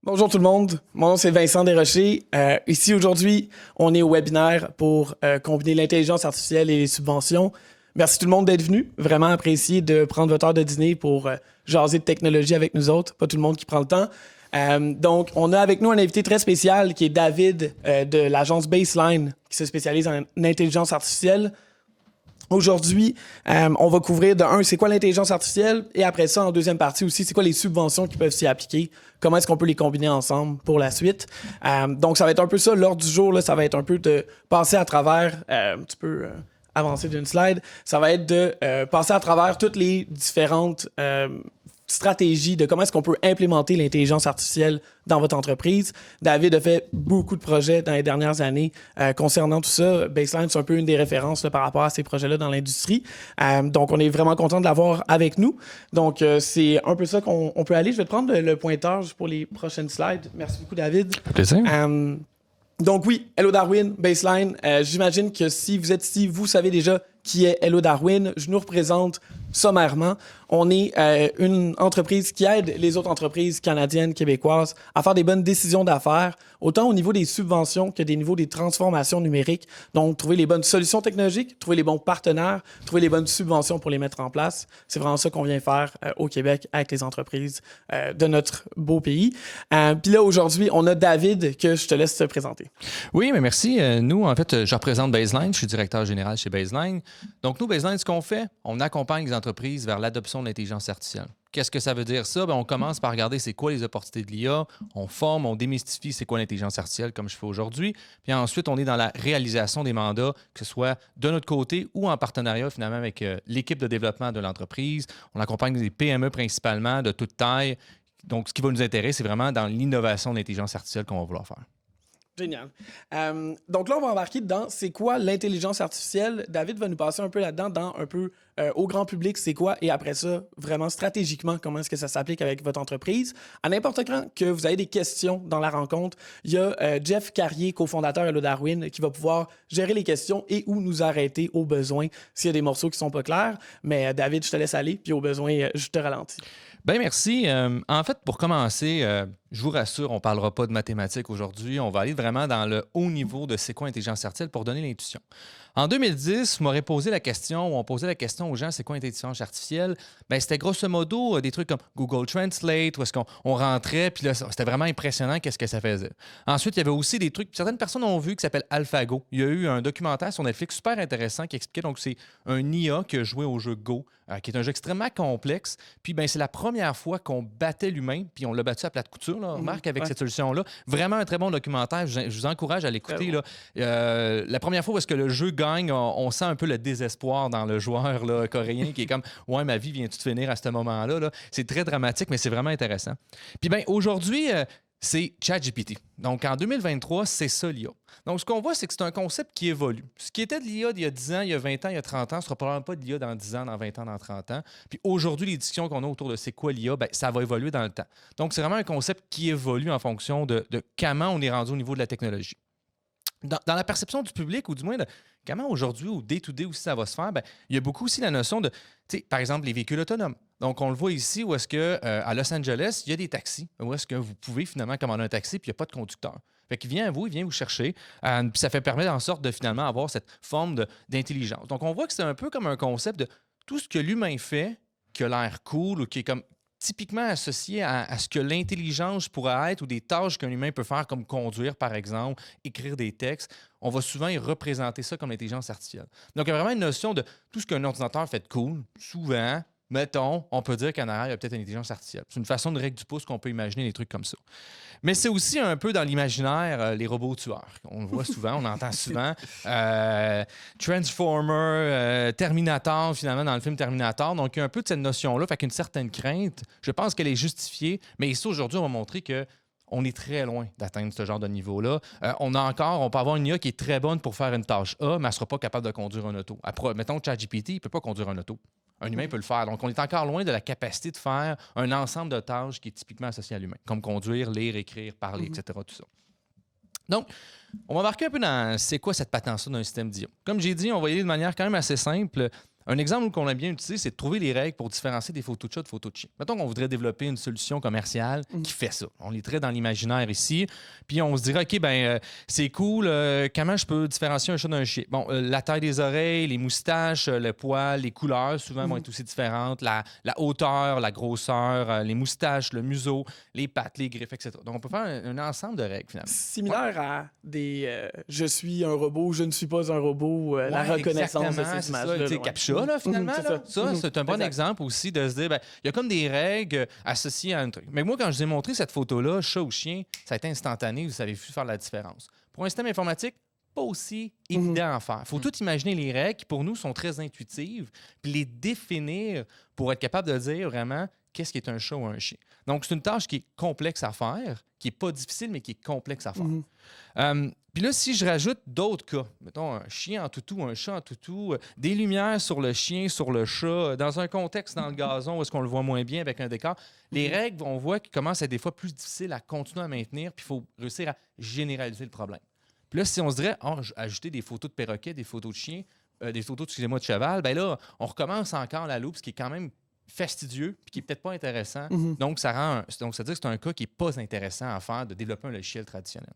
Bonjour tout le monde, mon nom c'est Vincent Desrochers. Ici aujourd'hui, on est au webinaire pour combiner l'intelligence artificielle et les subventions. Merci tout le monde d'être venu, vraiment apprécié de prendre votre heure de dîner pour jaser de technologie avec nous autres, pas tout le monde qui prend le temps. Donc, on a avec nous un invité très spécial qui est David de l'agence Baseline qui se spécialise en intelligence artificielle. Aujourd'hui, on va couvrir de un, c'est quoi l'intelligence artificielle et après ça, en deuxième partie aussi, c'est quoi les subventions qui peuvent s'y appliquer, comment est-ce qu'on peut les combiner ensemble pour la suite. Donc, ça va être un peu ça, l'ordre du jour, là, ça va être un peu de passer à travers, tu peux avancer d'une slide, ça va être de passer à travers toutes les différentes stratégie de comment est-ce qu'on peut implémenter l'intelligence artificielle dans votre entreprise. David a fait beaucoup de projets dans les dernières années concernant tout ça. Baseline, c'est un peu une des références là, par rapport à ces projets-là dans l'industrie. Donc, on est vraiment content de l'avoir avec nous. Donc, c'est un peu ça qu'on peut aller. Je vais te prendre le pointeur juste pour les prochaines slides. Merci beaucoup, David. Plaisir. Donc oui, Hello Darwin, Baseline. J'imagine que si vous êtes ici, vous savez déjà qui est Hello Darwin. Je nous représente sommairement. On est une entreprise qui aide les autres entreprises canadiennes, québécoises à faire des bonnes décisions d'affaires, autant au niveau des subventions que des niveaux des transformations numériques. Donc, trouver les bonnes solutions technologiques, trouver les bons partenaires, trouver les bonnes subventions pour les mettre en place. C'est vraiment ça qu'on vient faire au Québec avec les entreprises de notre beau pays. Puis là, aujourd'hui, on a David que je te laisse te présenter. Oui, mais merci. Nous, en fait, je représente Baseline. Je suis directeur général chez Baseline. Donc, nous, Baseline, ce qu'on fait, on accompagne les entreprises vers l'adoption de l'intelligence artificielle. Qu'est-ce que ça veut dire ça? Bien, on commence par regarder c'est quoi les opportunités de l'IA, on forme, on démystifie c'est quoi l'intelligence artificielle comme je fais aujourd'hui, puis ensuite on est dans la réalisation des mandats, que ce soit de notre côté ou en partenariat finalement avec l'équipe de développement de l'entreprise. On accompagne les PME principalement de toute taille. Donc, ce qui va nous intéresser, c'est vraiment dans l'innovation de l'intelligence artificielle qu'on va vouloir faire. Génial. Donc là, on va embarquer dans c'est quoi l'intelligence artificielle. David va nous passer un peu là-dedans, dans un peu au grand public, c'est quoi, et après ça, vraiment stratégiquement, comment est-ce que ça s'applique avec votre entreprise. À n'importe quand que vous avez des questions dans la rencontre, il y a Jeff Carrier, cofondateur Hello Darwin, qui va pouvoir gérer les questions et ou nous arrêter au besoin s'il y a des morceaux qui sont pas clairs. Mais David, je te laisse aller, puis au besoin, je te ralentis. Bien, merci. En fait, pour commencer, je vous rassure, on ne parlera pas de mathématiques aujourd'hui. On va aller vraiment dans le haut niveau de c'est quoi l'intelligence artificielle pour donner l'intuition. En 2010, vous m'aurez posé la question, ou on posait la question aux gens, c'est quoi l'intelligence artificielle? Bien, c'était grosso modo des trucs comme Google Translate, où est-ce qu'on rentrait, puis là, c'était vraiment impressionnant qu'est-ce que ça faisait. Ensuite, il y avait aussi des trucs, certaines personnes ont vu, qui s'appelle AlphaGo. Il y a eu un documentaire sur Netflix super intéressant qui expliquait, donc c'est un IA qui a joué au jeu Go, qui est un jeu extrêmement complexe. Puis, ben, c'est la première fois qu'on battait l'humain, puis on l'a battu à plate couture, là, remarque, avec cette solution-là. Vraiment un très bon documentaire. Je vous encourage à l'écouter. Là. La première fois où est-ce que le jeu gagne, on sent un peu le désespoir dans le joueur là, coréen qui est comme « Ouais, ma vie vient-tu de finir à ce moment-là? » Là. C'est très dramatique, mais c'est vraiment intéressant. Puis, ben, aujourd'hui, c'est ChatGPT. Donc, en 2023, c'est ça l'IA. Donc, ce qu'on voit, c'est que c'est un concept qui évolue. Ce qui était de l'IA il y a 10 ans, il y a 20 ans, il y a 30 ans, ce ne sera probablement pas de l'IA dans 10 ans, dans 20 ans, dans 30 ans. Puis aujourd'hui, les discussions qu'on a autour de c'est quoi l'IA, bien, ça va évoluer dans le temps. Donc, c'est vraiment un concept qui évolue en fonction de comment on est rendu au niveau de la technologie. Dans la perception du public, ou du moins de comment aujourd'hui, au day-to-day aussi ça va se faire, bien, il y a beaucoup aussi la notion de, par exemple, les véhicules autonomes. Donc, on le voit ici où est-ce que à Los Angeles, il y a des taxis, où est-ce que vous pouvez finalement commander un taxi puis il n'y a pas de conducteur. Fait qu'il vient à vous, il vient vous chercher, puis ça fait permettre en sorte de finalement avoir cette forme d'intelligence. Donc, on voit que c'est un peu comme un concept de tout ce que l'humain fait, qui a l'air cool ou qui est comme typiquement associé à ce que l'intelligence pourrait être ou des tâches qu'un humain peut faire, comme conduire, par exemple, écrire des textes. On va souvent y représenter ça comme l'intelligence artificielle. Donc, il y a vraiment une notion de tout ce qu'un ordinateur fait de cool, souvent. Mettons, on peut dire qu'en arrière, il y a peut-être une intelligence artificielle. C'est une façon de règle du pouce qu'on peut imaginer des trucs comme ça. Mais c'est aussi un peu dans l'imaginaire les robots tueurs. On le voit souvent, on entend souvent. Transformer, Terminator, finalement, dans le film Terminator. Donc, il y a un peu de cette notion-là, fait qu'une certaine crainte, je pense qu'elle est justifiée. Mais ici, aujourd'hui, on va montrer que on est très loin d'atteindre ce genre de niveau-là. On peut avoir une IA qui est très bonne pour faire une tâche A, mais elle ne sera pas capable de conduire un auto. Après, mettons, ChatGPT, il ne peut pas conduire un auto. Un humain peut le faire. Donc, on est encore loin de la capacité de faire un ensemble de tâches qui est typiquement associé à l'humain, comme conduire, lire, écrire, parler, etc. Tout ça. Donc, on va embarquer un peu dans c'est quoi cette patence-là d'un système d'IA. Comme j'ai dit, on va y aller de manière quand même assez simple. Un exemple qu'on aime bien utiliser, c'est de trouver les règles pour différencier des photos de chat de photos de chien. Mettons qu'on voudrait développer une solution commerciale qui fait ça. On est très dans l'imaginaire ici. Puis on se dirait, OK, c'est cool, comment je peux différencier un chat d'un chien? Bon, la taille des oreilles, les moustaches, le poil, les couleurs, souvent vont être aussi différentes. La hauteur, la grosseur, les moustaches, le museau, les pattes, les griffes, etc. Donc on peut faire un ensemble de règles, finalement. Similaire à des je suis un robot, je ne suis pas un robot, la reconnaissance de ces images-là. C'est CAPTCHA, là, finalement. Ça, c'est un bon Exact. exemple aussi de se dire, il y a comme des règles associées à un truc. Mais moi, quand je vous ai montré cette photo-là, chat ou chien, ça a été instantané, vous avez vu faire la différence. Pour un système informatique, pas aussi évident à faire. Il faut tout imaginer les règles qui, pour nous, sont très intuitives, puis les définir pour être capable de dire vraiment qu'est-ce qui est un chat ou un chien. Donc, c'est une tâche qui est complexe à faire, qui n'est pas difficile, mais qui est complexe à faire. Puis là, si je rajoute d'autres cas, mettons un chien en toutou, un chat en toutou, des lumières sur le chien, sur le chat, dans un contexte dans le gazon où est-ce qu'on le voit moins bien avec un décor, les règles, on voit qu'ils commencent à être des fois plus difficiles à continuer à maintenir, puis il faut réussir à généraliser le problème. Puis là, si on se dirait, ajouter des photos de perroquets, des photos de chiens, des photos, excusez-moi, de cheval, bien là, on recommence encore la loupe, ce qui est quand même fastidieux puis qui est peut-être pas intéressant. Donc, ça veut dire que c'est un cas qui n'est pas intéressant à faire de développer un logiciel traditionnel.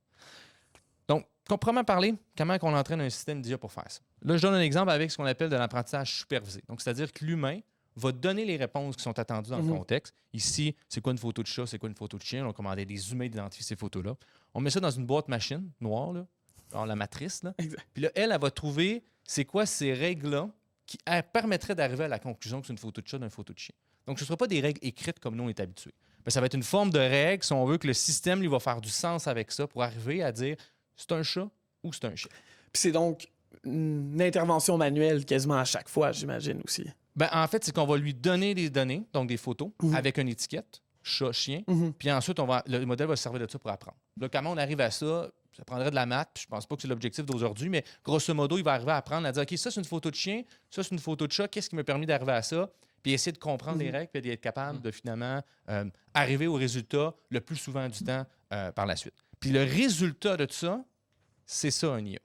Donc, proprement parler, comment on entraîne un système d'IA pour faire ça? Là, je donne un exemple avec ce qu'on appelle de l'apprentissage supervisé. Donc, c'est-à-dire que l'humain va donner les réponses qui sont attendues dans le contexte. Ici, c'est quoi une photo de chat, c'est quoi une photo de chien? On commandait des humains d'identifier ces photos-là. On met ça dans une boîte machine noire, là, dans la matrice. Là. Puis là, elle va trouver c'est quoi ces règles-là qui permettraient d'arriver à la conclusion que c'est une photo de chat d'une photo de chien. Donc, ce ne sera pas des règles écrites comme nous, on est habitués. Mais ça va être une forme de règle si on veut que le système lui va faire du sens avec ça pour arriver à dire c'est un chat ou c'est un chien. Puis c'est donc une intervention manuelle quasiment à chaque fois, j'imagine aussi. En fait, c'est qu'on va lui donner des données, donc des photos, avec une étiquette, chat, chien, puis ensuite, le modèle va se servir de ça pour apprendre. Là, comment on arrive à ça? Ça prendrait de la maths, puis je pense pas que c'est l'objectif d'aujourd'hui, mais grosso modo, il va arriver à apprendre à dire OK, ça, c'est une photo de chien, ça, c'est une photo de chat, qu'est-ce qui m'a permis d'arriver à ça? Puis essayer de comprendre les règles, puis d'être capable de finalement arriver au résultat le plus souvent du temps par la suite. Puis le résultat de tout ça, c'est ça, un IA.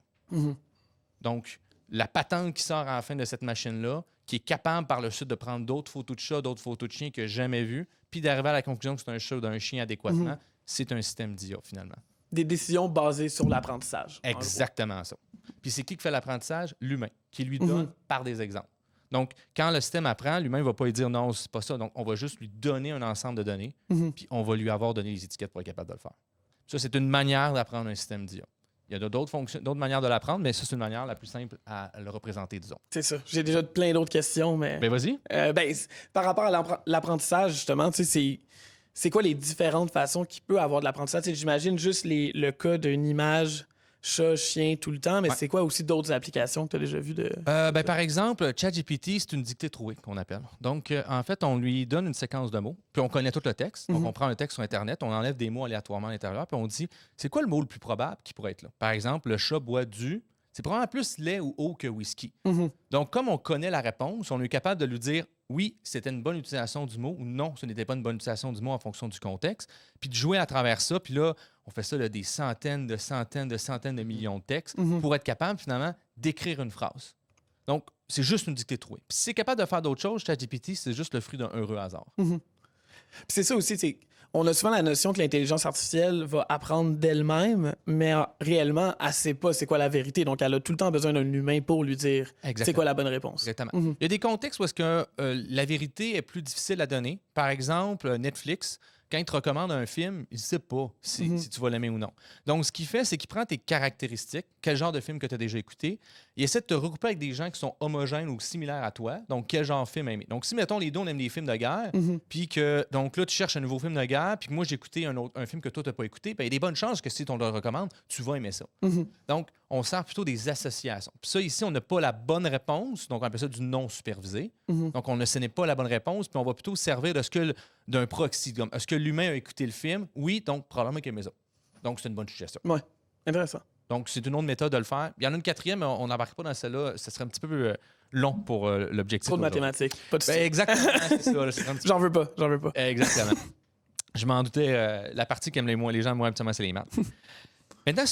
Donc, la patente qui sort à la fin de cette machine-là, qui est capable par le suite de prendre d'autres photos de chats, d'autres photos de chiens que j'ai jamais vues, puis d'arriver à la conclusion que c'est un chat ou d'un chien adéquatement, c'est un système d'IA, finalement. Des décisions basées sur l'apprentissage. Exactement ça. Puis c'est qui fait l'apprentissage? L'humain, qui lui donne par des exemples. Donc, quand le système apprend, l'humain ne va pas lui dire non, c'est pas ça. Donc, on va juste lui donner un ensemble de données, puis on va lui avoir donné les étiquettes pour être capable de le faire. Ça, c'est une manière d'apprendre un système d'IA. Il y a d'autres manières de l'apprendre, mais ça, c'est une manière la plus simple à le représenter, disons. C'est ça. J'ai déjà plein d'autres questions, mais... Vas-y. Par rapport à l'apprentissage, justement, tu sais, c'est quoi les différentes façons qu'il peut avoir de l'apprentissage? Tu sais, j'imagine juste le cas d'une image chat, chien tout le temps, mais c'est quoi aussi d'autres applications que tu as déjà vues de... Par exemple, ChatGPT, c'est une dictée trouée qu'on appelle. Donc, en fait, on lui donne une séquence de mots, puis on connaît tout le texte. Donc, on prend un texte sur Internet, on enlève des mots aléatoirement à l'intérieur, puis on dit, c'est quoi le mot le plus probable qui pourrait être là? Par exemple, le chat boit du... C'est probablement plus lait ou eau que whisky. Donc, comme on connaît la réponse, on est capable de lui dire oui, c'était une bonne utilisation du mot ou non, ce n'était pas une bonne utilisation du mot en fonction du contexte, puis de jouer à travers ça. Puis là, on fait ça là, des centaines de millions de textes pour être capable, finalement, d'écrire une phrase. Donc, c'est juste une dictée trouée. Puis si c'est capable de faire d'autres choses, ChatGPT, c'est juste le fruit d'un heureux hasard. Puis c'est ça aussi, on a souvent la notion que l'intelligence artificielle va apprendre d'elle-même, mais réellement, elle ne sait pas c'est quoi la vérité. Donc, elle a tout le temps besoin d'un humain pour lui dire c'est quoi la bonne réponse. Exactement. Il y a des contextes où est-ce que la vérité est plus difficile à donner. Par exemple, Netflix, quand il te recommande un film, il ne sait pas si tu vas l'aimer ou non. Donc, ce qu'il fait, c'est qu'il prend tes caractéristiques, quel genre de film que tu as déjà écouté, il essaie de te regrouper avec des gens qui sont homogènes ou similaires à toi. Donc, quel genre de film aimer. Donc, si, mettons, les deux, on aime des films de guerre, puis que, donc là, tu cherches un nouveau film de guerre, puis que moi, j'ai écouté un film que toi, tu n'as pas écouté, bien, il y a des bonnes chances que si on te le recommande, tu vas aimer ça. Donc, on sert plutôt des associations. Puis ça, ici, on n'a pas la bonne réponse, donc on appelle ça du non supervisé. Donc, ce n'est pas la bonne réponse, puis on va plutôt servir d'un proxy. Est-ce que l'humain a écouté le film? Oui, donc probablement qu'il aimait ça. Donc, c'est une bonne suggestion. Oui, intéressant. Donc, c'est une autre méthode de le faire. Il y en a une quatrième, mais on n'embarque pas dans celle-là. Ça serait un petit peu long pour l'objectif. Trop de mathématiques. Pas de exactement, c'est ça. J'en veux pas. Exactement. Je m'en doutais. La partie qu'aiment les gens, moi, habituellement, c'est les maths. Maintenant,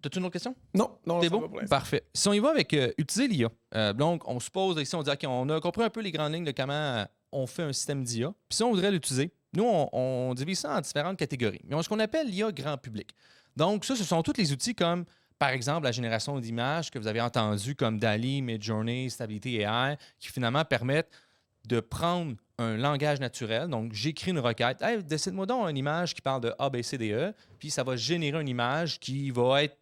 T'as-tu une autre question? Non, C'est ça beau? va pour l'instant. Parfait. Si on y va avec utiliser l'IA, donc on suppose ici, on dit, OK, on a compris un peu les grandes lignes de comment on fait un système d'IA. Puis si on voudrait l'utiliser, nous, on divise ça en différentes catégories. Mais on a ce qu'on appelle l'IA grand public. Donc ça, ce sont tous les outils comme, par exemple, la génération d'images que vous avez entendu comme DALL-E, Midjourney, Stability AI, qui finalement permettent de prendre un langage naturel. Donc, j'écris une requête. Hey, décide-moi donc une image qui parle de A, B, C, D, E. Puis, ça va générer une image qui va être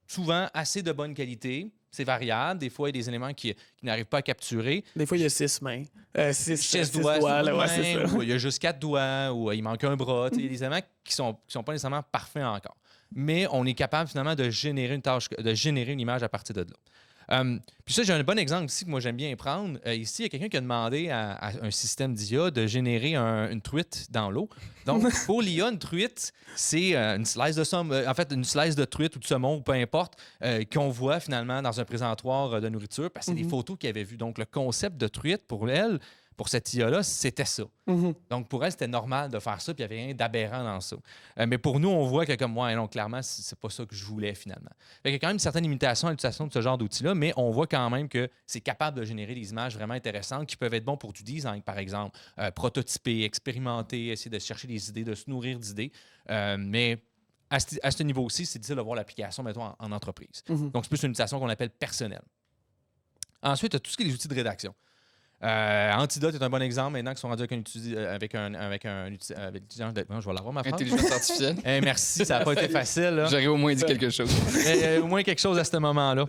souvent assez de bonne qualité. C'est variable. Des fois, il y a des éléments qui n'arrivent pas à capturer. Des fois, il y a 6 mains. 6 doigts, là, ouais, c'est ça. ou il y a juste 4 doigts, ou il manque un bras. Il y a des éléments qui sont pas nécessairement parfaits encore. Mais on est capable finalement de générer une image à partir de là. Puis ça, j'ai un bon exemple ici que moi j'aime bien prendre. Ici, il y a quelqu'un qui a demandé à un système d'IA de générer une truite dans l'eau. Donc, pour l'IA, une truite, c'est une slice de une slice de truite ou de saumon, ou peu importe, qu'on voit finalement dans un présentoir de nourriture, parce que c'est des photos qu'elle avait vues. Donc, le concept de truite, pour elle, pour cette IA-là, c'était ça. Donc, pour elle, c'était normal de faire ça, puis il n'y avait rien d'aberrant dans ça. Mais pour nous, on voit que, comme moi, non, clairement, c'est pas ça que je voulais, finalement. Fait qu'il y a quand même une certaine limitation à l'utilisation de ce genre d'outils-là, mais on voit quand même que c'est capable de générer des images vraiment intéressantes qui peuvent être bons pour du design, par exemple, prototyper, expérimenter, essayer de chercher des idées, de se nourrir d'idées. Mais à ce niveau-ci, c'est difficile de voir l'application, mettons, en entreprise. Donc, c'est plus une utilisation qu'on appelle personnelle. Ensuite, il y a tout ce qui est les outils de rédaction. Antidote est un bon exemple maintenant qu'ils sont rendus avec un étudiant. Je vais l'avoir ma phrase. Intelligence artificielle. Merci, ça n'a pas été facile. Là. J'aurais au moins dit quelque chose. Au moins quelque chose à ce moment-là.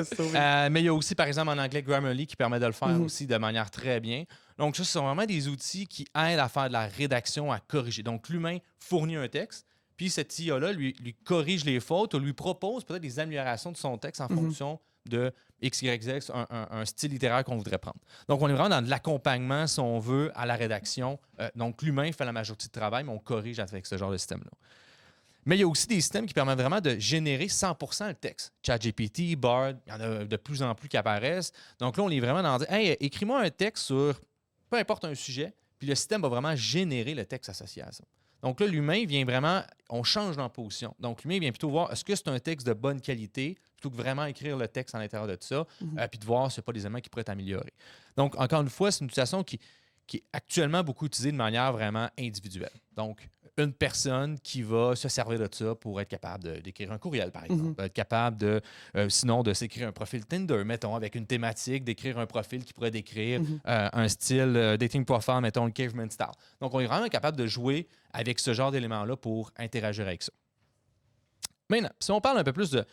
Mais il y a aussi, par exemple, en anglais, Grammarly qui permet de le faire aussi de manière très bien. Donc, ça, ce sont vraiment des outils qui aident à faire de la rédaction, à corriger. Donc, l'humain fournit un texte, puis cette IA-là lui corrige les fautes ou lui propose peut-être des améliorations de son texte en fonction de X, Y, Z, un style littéraire qu'on voudrait prendre. Donc, on est vraiment dans de l'accompagnement, si on veut, à la rédaction. Donc, l'humain fait la majorité du travail, mais on corrige avec ce genre de système-là. Mais il y a aussi des systèmes qui permettent vraiment de générer 100% le texte. ChatGPT, Bard, il y en a de plus en plus qui apparaissent. Donc là, on est vraiment dans dire, hey, écris-moi un texte sur peu importe un sujet, puis le système va vraiment générer le texte associé à ça. Donc là, l'humain vient vraiment, on change dans la position. Donc l'humain vient plutôt voir, est-ce que c'est un texte de bonne qualité, plutôt que vraiment écrire le texte à l'intérieur de tout ça, puis de voir s'il n'y a pas des éléments qui pourraient être améliorés. Donc, encore une fois, c'est une utilisation qui est actuellement beaucoup utilisée de manière vraiment individuelle. Donc, une personne qui va se servir de ça pour être capable d'écrire un courriel, par exemple. Être capable sinon, de s'écrire un profil Tinder, mettons, avec une thématique, d'écrire un profil qui pourrait décrire un style dating profile, mettons, le caveman style. Donc, on est vraiment capable de jouer avec ce genre d'éléments-là pour interagir avec ça. Maintenant, si on parle un peu plus de...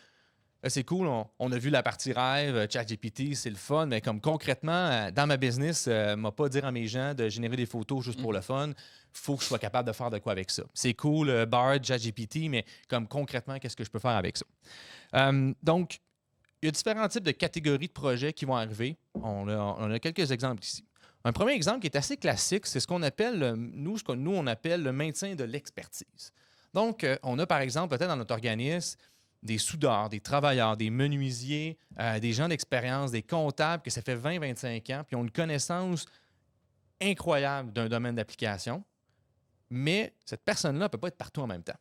C'est cool, on a vu la partie rêve, ChatGPT, c'est le fun, mais comme concrètement, dans ma business, m'a pas dire à mes gens de générer des photos juste pour le fun. Il faut que je sois capable de faire de quoi avec ça. C'est cool, Bard, ChatGPT, mais comme concrètement, qu'est-ce que je peux faire avec ça? Donc, il y a différents types de catégories de projets qui vont arriver. On a quelques exemples ici. Un premier exemple qui est assez classique, c'est ce qu'on appelle, nous, on appelle le maintien de l'expertise. Donc, on a par exemple, peut-être dans notre organisme, des soudeurs, des travailleurs, des menuisiers, des gens d'expérience, des comptables que ça fait 20-25 ans, puis ont une connaissance incroyable d'un domaine d'application, mais cette personne-là ne peut pas être partout en même temps.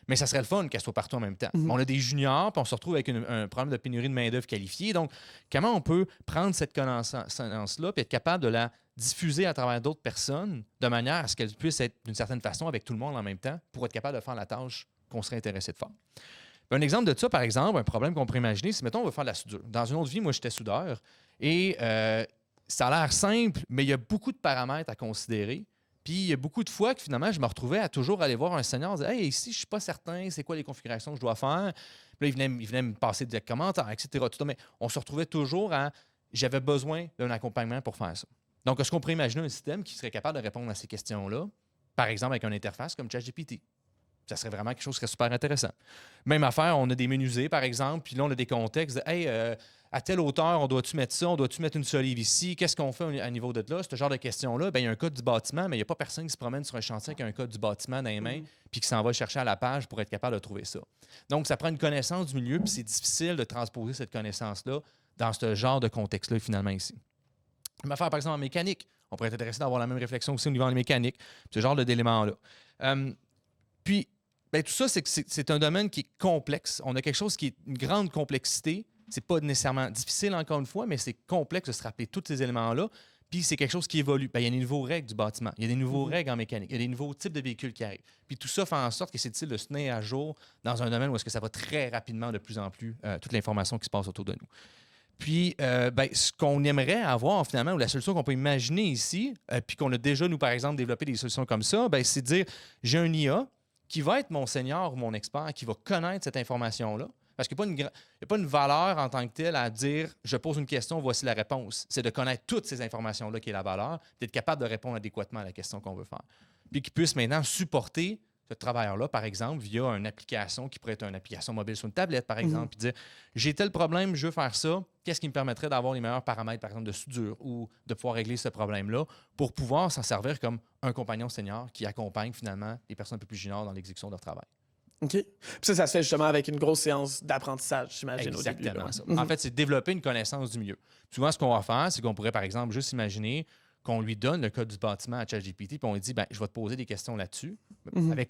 Mais ça serait le fun qu'elle soit partout en même temps. On a des juniors, puis on se retrouve avec un problème de pénurie de main-d'œuvre qualifiée. Donc, comment on peut prendre cette connaissance-là puis être capable de la diffuser à travers d'autres personnes de manière à ce qu'elle puisse être d'une certaine façon avec tout le monde en même temps pour être capable de faire la tâche qu'on serait intéressé de faire? Un exemple de ça, par exemple, un problème qu'on pourrait imaginer, c'est, mettons, on va faire de la soudure. Dans une autre vie, moi, j'étais soudeur et ça a l'air simple, mais il y a beaucoup de paramètres à considérer. Puis il y a beaucoup de fois que finalement, je me retrouvais à toujours aller voir un senior et dire « Hey, ici, je ne suis pas certain, c'est quoi les configurations que je dois faire? » Puis là, il venait me passer des commentaires, etc. Tout ça, mais on se retrouvait toujours à « J'avais besoin d'un accompagnement pour faire ça. » Donc, est-ce qu'on pourrait imaginer un système qui serait capable de répondre à ces questions-là, par exemple avec une interface comme ChatGPT? Ça serait vraiment quelque chose qui serait super intéressant. Même affaire, on a des menuisiers, par exemple, puis là, on a des contextes de « Hey, à telle hauteur, on doit-tu mettre ça? On doit-tu mettre une solive ici? Qu'est-ce qu'on fait à niveau de là? » Ce genre de questions-là, bien, il y a un code du bâtiment, mais il n'y a pas personne qui se promène sur un chantier avec un code du bâtiment dans les mains puis qui s'en va chercher à la page pour être capable de trouver ça. Donc, ça prend une connaissance du milieu, puis c'est difficile de transposer cette connaissance-là dans ce genre de contexte-là, finalement, ici. Même affaire, par exemple, en mécanique. On pourrait être intéressé d'avoir la même réflexion aussi au niveau de la mécanique, ce genre d'éléments-là. Puis, Ben, tout ça, c'est que c'est un domaine qui est complexe. On a quelque chose qui est une grande complexité. C'est pas nécessairement difficile, encore une fois, mais c'est complexe de se rappeler tous ces éléments-là. Puis c'est quelque chose qui évolue. Ben, il y a des nouveaux règles du bâtiment. Il y a des nouveaux règles en mécanique. Il y a des nouveaux types de véhicules qui arrivent. Puis tout ça fait en sorte que c'est difficile de se tenir à jour dans un domaine où est-ce que ça va très rapidement de plus en plus, toute l'information qui se passe autour de nous. Puis, ce qu'on aimerait avoir finalement, ou la solution qu'on peut imaginer ici, puis qu'on a déjà, nous, par exemple, développé des solutions comme ça, ben, c'est de dire, j'ai un IA qui va être mon senior ou mon expert, qui va connaître cette information-là. Parce qu'il n'y a pas une valeur en tant que telle à dire je pose une question, voici la réponse. C'est de connaître toutes ces informations-là qui est la valeur, d'être capable de répondre adéquatement à la question qu'on veut faire. Puis qu'il puisse maintenant supporter ce travailleur-là, par exemple, via une application qui pourrait être une application mobile sur une tablette, par exemple, puis dire j'ai tel problème, je veux faire ça, qu'est-ce qui me permettrait d'avoir les meilleurs paramètres, par exemple, de soudure ou de pouvoir régler ce problème-là pour pouvoir s'en servir comme un compagnon senior qui accompagne finalement les personnes un peu plus juniors dans l'exécution de leur travail. OK. Puis ça se fait justement avec une grosse séance d'apprentissage, j'imagine, au début. Exactement ça. En fait, c'est développer une connaissance du milieu. Souvent, ce qu'on va faire, c'est qu'on pourrait, par exemple, juste imaginer qu'on lui donne le code du bâtiment à ChatGPT, puis on lui dit, ben, je vais te poser des questions là-dessus. Avec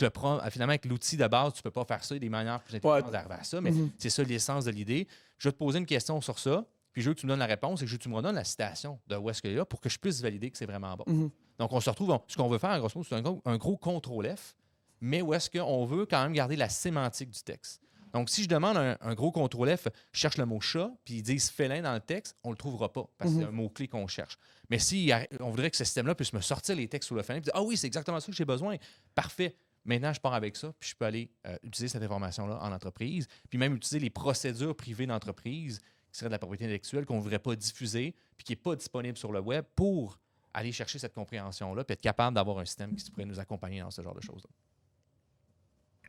finalement, avec l'outil de base, tu ne peux pas faire ça. Il y a des manières plus intelligentes d'arriver à ça, mais c'est ça l'essence de l'idée. Je vais te poser une question sur ça, puis je veux que tu me donnes la réponse et que tu me redonnes la citation de où est-ce qu'il est là pour que je puisse valider que c'est vraiment bon. Donc, on se retrouve, ce qu'on veut faire, en grosso modo, c'est un gros CTRL-F, mais où est-ce qu'on veut quand même garder la sémantique du texte. Donc, si je demande un gros CTRL-F, je cherche le mot chat, puis ils disent félin dans le texte, on ne le trouvera pas, parce que c'est un mot-clé qu'on cherche. Mais si on voudrait que ce système-là puisse me sortir les textes sur le félin, puis dire ah oui, c'est exactement ça que j'ai besoin, parfait. Maintenant, je pars avec ça, puis je peux aller utiliser cette information-là en entreprise, puis même utiliser les procédures privées d'entreprise, qui seraient de la propriété intellectuelle, qu'on ne voudrait pas diffuser, puis qui n'est pas disponible sur le web, pour aller chercher cette compréhension-là, puis être capable d'avoir un système qui pourrait nous accompagner dans ce genre de choses-là.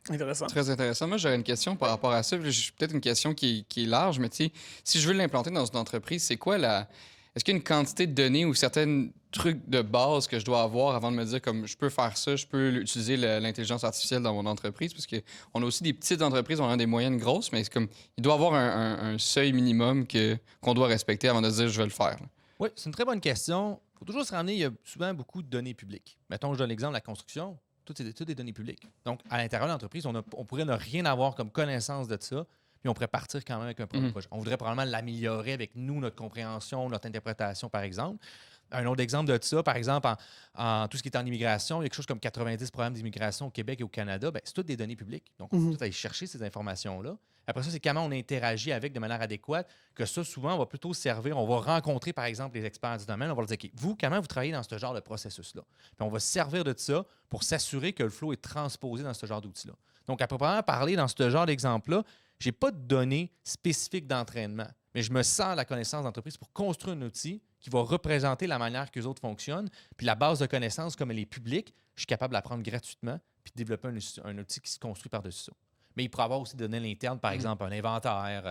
Intéressant. Très intéressant. Moi, j'aurais une question par rapport à ça. J'ai peut-être une question qui est large, mais tu sais, si je veux l'implanter dans une entreprise, c'est quoi la... Est-ce qu'il y a une quantité de données ou certains trucs de base que je dois avoir avant de me dire comme je peux faire ça, je peux utiliser l'intelligence artificielle dans mon entreprise? Parce qu'on a aussi des petites entreprises, on a des moyennes grosses, mais c'est comme il doit y avoir un seuil minimum qu'on doit respecter avant de dire je vais le faire. Là. Oui, c'est une très bonne question. Il faut toujours se ramener, il y a souvent beaucoup de données publiques. Mettons, je donne l'exemple de la construction. Toutes des données publiques. Donc, à l'intérieur de l'entreprise, on pourrait ne rien avoir comme connaissance de ça, puis on pourrait partir quand même avec un premier projet. On voudrait probablement l'améliorer avec nous, notre compréhension, notre interprétation, par exemple. Un autre exemple de ça, par exemple, en tout ce qui est en immigration, il y a quelque chose comme 90 programmes d'immigration au Québec et au Canada. Bien, c'est toutes des données publiques. Donc, on peut tout aller chercher ces informations-là. Après ça, c'est comment on interagit avec de manière adéquate, que ça, souvent, on va plutôt servir. On va rencontrer, par exemple, les experts du domaine. On va leur dire, OK, vous, comment vous travaillez dans ce genre de processus-là? Puis on va se servir de ça pour s'assurer que le flow est transposé dans ce genre d'outil-là. Donc, à proprement parler, dans ce genre d'exemple-là, je n'ai pas de données spécifiques d'entraînement, mais je me sers la connaissance d'entreprise pour construire un outil qui va représenter la manière que les autres fonctionnent. Puis la base de connaissances, comme elle est publique, je suis capable de la prendre gratuitement puis de développer un outil qui se construit par-dessus ça. Mais il pourrait y avoir aussi des données internes, par exemple, un inventaire,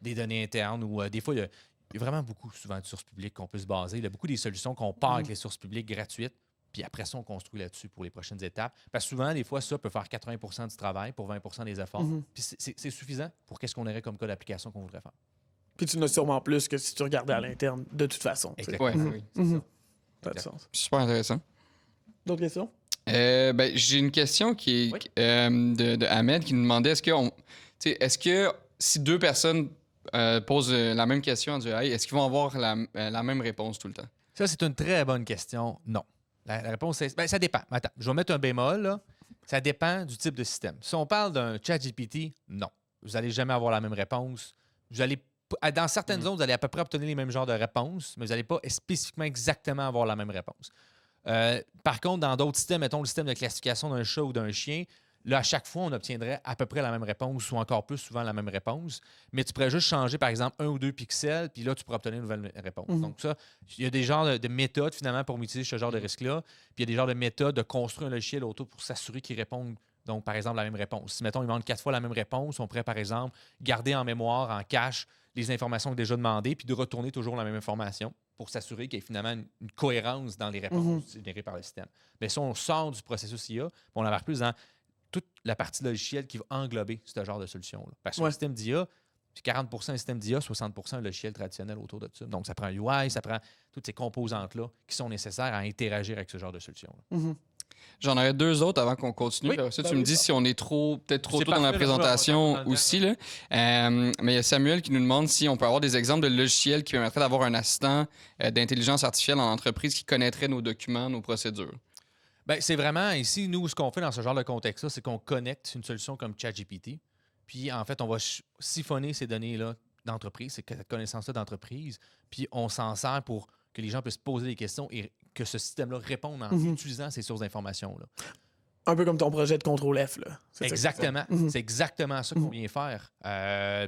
des données internes, ou des fois, il y a vraiment beaucoup, souvent, de sources publiques qu'on peut se baser. Il y a beaucoup des solutions qu'on part avec les sources publiques gratuites, puis après ça, on construit là-dessus pour les prochaines étapes. Parce que souvent, des fois, ça peut faire 80 du travail pour 20 des efforts. Puis c'est suffisant pour qu'est-ce qu'on aurait comme cas d'application qu'on voudrait faire. Puis tu n'as sûrement plus que si tu regardais à l'interne, de toute façon. Exactement. Oui, Ça a du sens. super intéressant. D'autres questions? J'ai une question qui est de Ahmed qui nous demandait est-ce que si deux personnes posent la même question en duel, est-ce qu'ils vont avoir la même réponse tout le temps? Ça, c'est une très bonne question. Non. La réponse est ça dépend. Attends, je vais mettre un bémol. Là. Ça dépend du type de système. Si on parle d'un ChatGPT, non. Vous n'allez jamais avoir la même réponse. Dans certaines zones, vous allez à peu près obtenir les mêmes genres de réponses, mais vous n'allez pas spécifiquement exactement avoir la même réponse. Par contre, dans d'autres systèmes, mettons le système de classification d'un chat ou d'un chien, là, à chaque fois, on obtiendrait à peu près la même réponse ou encore plus souvent la même réponse. Mais tu pourrais juste changer, par exemple, 1 ou 2 pixels, puis là, tu pourrais obtenir une nouvelle réponse. Donc ça, il y a des genres de méthodes, finalement, pour utiliser ce genre de risque-là. Puis il y a des genres de méthodes de construire un logiciel autour pour s'assurer qu'il réponde, donc, par exemple, la même réponse. Si, mettons, il demande 4 fois la même réponse, on pourrait, par exemple, garder en mémoire, en cache, les informations déjà demandées, puis de retourner toujours la même information pour s'assurer qu'il y ait finalement une cohérence dans les réponses générées par le système. Mais si on sort du processus IA, on va avoir plus dans toute la partie logicielle qui va englober ce genre de solution-là. Parce que le système d'IA, c'est 40% un système d'IA, 60% un logiciel traditionnel autour de ça. Donc, ça prend un UI, ça prend toutes ces composantes-là qui sont nécessaires à interagir avec ce genre de solution-là. J'en aurais 2 autres avant qu'on continue. Oui, Là, ça, ben tu me oui, dis ça. si on est peut-être trop C'est tôt dans la parfait, là, présentation on va aussi. Là. Mais il y a Samuel qui nous demande si on peut avoir des exemples de logiciels qui permettraient d'avoir un assistant d'intelligence artificielle en entreprise qui connaîtrait nos documents, nos procédures. Ben, c'est vraiment ici, nous, ce qu'on fait dans ce genre de contexte-là, c'est qu'on connecte une solution comme ChatGPT. Puis, en fait, on va siphonner ces données-là d'entreprise, cette connaissance-là d'entreprise. Puis, on s'en sert pour que les gens puissent poser des questions et que ce système-là réponde en utilisant ces sources d'informations-là. Un peu comme ton projet de contrôle F, là. C'est ça que Exactement. c'est ça. C'est exactement ça qu'on vient faire.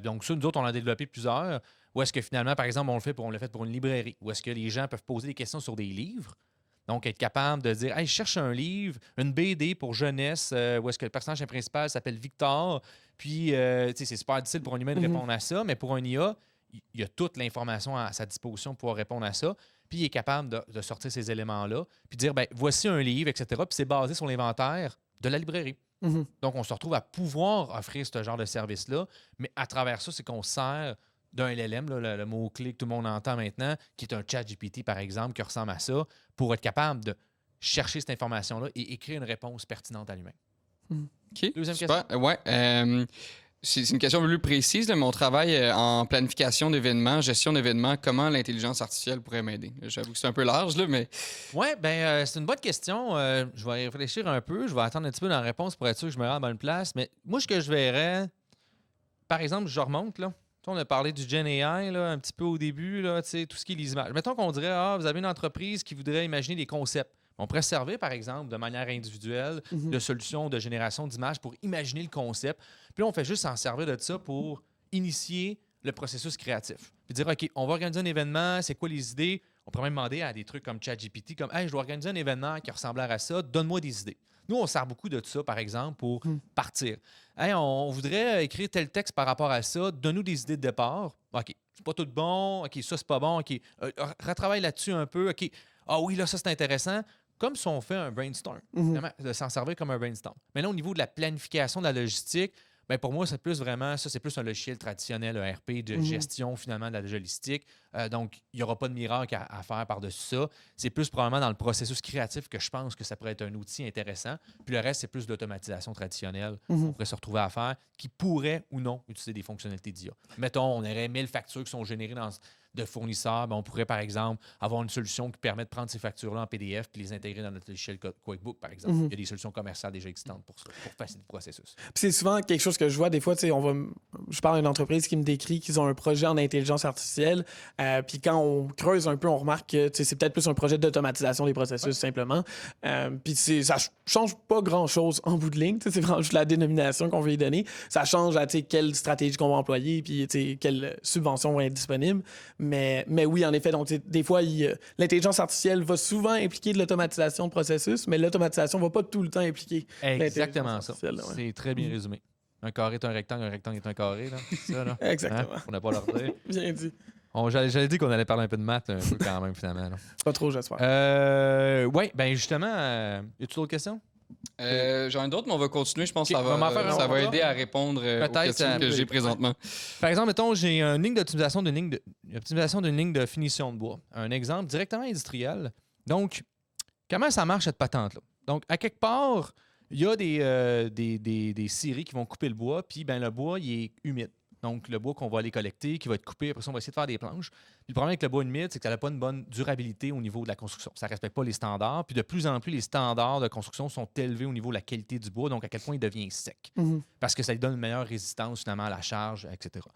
Donc, ça, nous autres, on en a développé plusieurs. Où est-ce que finalement, par exemple, on l'a fait pour une librairie. Où est-ce que les gens peuvent poser des questions sur des livres. Donc, être capable de dire, hey, je cherche un livre, une BD pour jeunesse, où est-ce que le personnage principal s'appelle Victor. Puis, tu sais, c'est super difficile pour un humain de répondre à ça, mais pour un IA, il y a toute l'information à sa disposition pour pouvoir répondre à ça. Puis, il est capable de sortir ces éléments-là, puis dire, ben voici un livre, etc. Puis, c'est basé sur l'inventaire de la librairie. Donc, on se retrouve à pouvoir offrir ce genre de service-là, mais à travers ça, c'est qu'on sert d'un LLM, là, le mot-clé que tout le monde entend maintenant, qui est un ChatGPT, par exemple, qui ressemble à ça, pour être capable de chercher cette information-là et écrire une réponse pertinente à l'humain. OK. Deuxième Super. Ouais. C'est une question un peu plus précise, là, mais on travaille en planification d'événements, gestion d'événements. Comment l'intelligence artificielle pourrait m'aider? J'avoue que c'est un peu large, là, mais... Oui, bien, c'est une bonne question. Je vais y réfléchir un peu. Je vais attendre un petit peu dans la réponse pour être sûr que je me rends à la bonne place. Mais moi, ce que je verrais, par exemple, je remonte, là. On a parlé du Gen AI là, un petit peu au début, là, tout ce qui est les images. Mettons qu'on dirait, vous avez une entreprise qui voudrait imaginer des concepts. On pourrait se servir, par exemple, de manière individuelle, de solutions de génération d'images pour imaginer le concept. Puis là, on fait juste s'en servir de ça pour initier le processus créatif. Puis dire, OK, on va organiser un événement, c'est quoi les idées? On pourrait même demander à des trucs comme ChatGPT, comme, hey, je dois organiser un événement qui ressemblera à ça, donne-moi des idées. Nous, on sert beaucoup de ça, par exemple, pour partir. Hey, on voudrait écrire tel texte par rapport à ça, donne-nous des idées de départ. OK, c'est pas tout bon. OK, ça, c'est pas bon. OK, retravaille là-dessus un peu. OK, ah oui, là, ça, c'est intéressant. Comme si on fait un brainstorm, vraiment, de s'en servir comme un brainstorm. Mais là, au niveau de la planification de la logistique, ben pour moi, c'est plus vraiment, ça, c'est plus un logiciel traditionnel, un RP de gestion, finalement, de la logistique. Donc, il n'y aura pas de miracle à faire par-dessus ça. C'est plus probablement dans le processus créatif que je pense que ça pourrait être un outil intéressant. Puis le reste, c'est plus de l'automatisation traditionnelle qu'on pourrait se retrouver à faire, qui pourrait ou non utiliser des fonctionnalités d'IA. Mettons, on aurait 1000 factures qui sont générées de fournisseurs. Ben, on pourrait, par exemple, avoir une solution qui permet de prendre ces factures-là en PDF et les intégrer dans notre logiciel QuickBook, par exemple. Il y a des solutions commerciales déjà existantes pour ça, pour faciliter le processus. Puis c'est souvent quelque chose que je vois des fois, tu sais, je parle d'une entreprise qui me décrit qu'ils ont un projet en intelligence artificielle, puis quand on creuse un peu, on remarque que c'est peut-être plus un projet d'automatisation des processus simplement. Puis ça change pas grand-chose en bout de ligne, c'est vraiment juste la dénomination qu'on veut y donner. Ça change à quelle stratégie qu'on va employer, puis quelles subventions vont être disponibles. Mais oui, en effet, donc des fois, l'intelligence artificielle va souvent impliquer de l'automatisation de processus, mais l'automatisation va pas tout le temps impliquer Exactement ça. Ouais. C'est très bien résumé. Un carré est un rectangle est un carré. Là. C'est ça, là. Exactement. On n'a pas leur dire. Bien dit. J'avais dit qu'on allait parler un peu de maths, un peu quand même, finalement. Là. Pas trop, j'espère. Oui, ben justement, y a-tu d'autres questions? J'en ai d'autres, mais on va continuer. Je pense que ça on va en faire un va autre. aider à répondre aux questions que j'ai présentement. Par exemple, mettons, j'ai une ligne d'optimisation d'une ligne de finition de bois. Un exemple directement industriel. Donc, comment ça marche cette patente-là? Donc, à quelque part, il y a des scieries qui vont couper le bois, puis ben, le bois, il est humide. Donc, le bois qu'on va aller collecter, qui va être coupé, après ça, on va essayer de faire des planches. Puis le problème avec le bois humide, c'est que ça n'a pas une bonne durabilité au niveau de la construction. Ça ne respecte pas les standards. Puis de plus en plus, les standards de construction sont élevés au niveau de la qualité du bois, donc à quel point il devient sec. Parce que ça lui donne une meilleure résistance finalement à la charge, etc.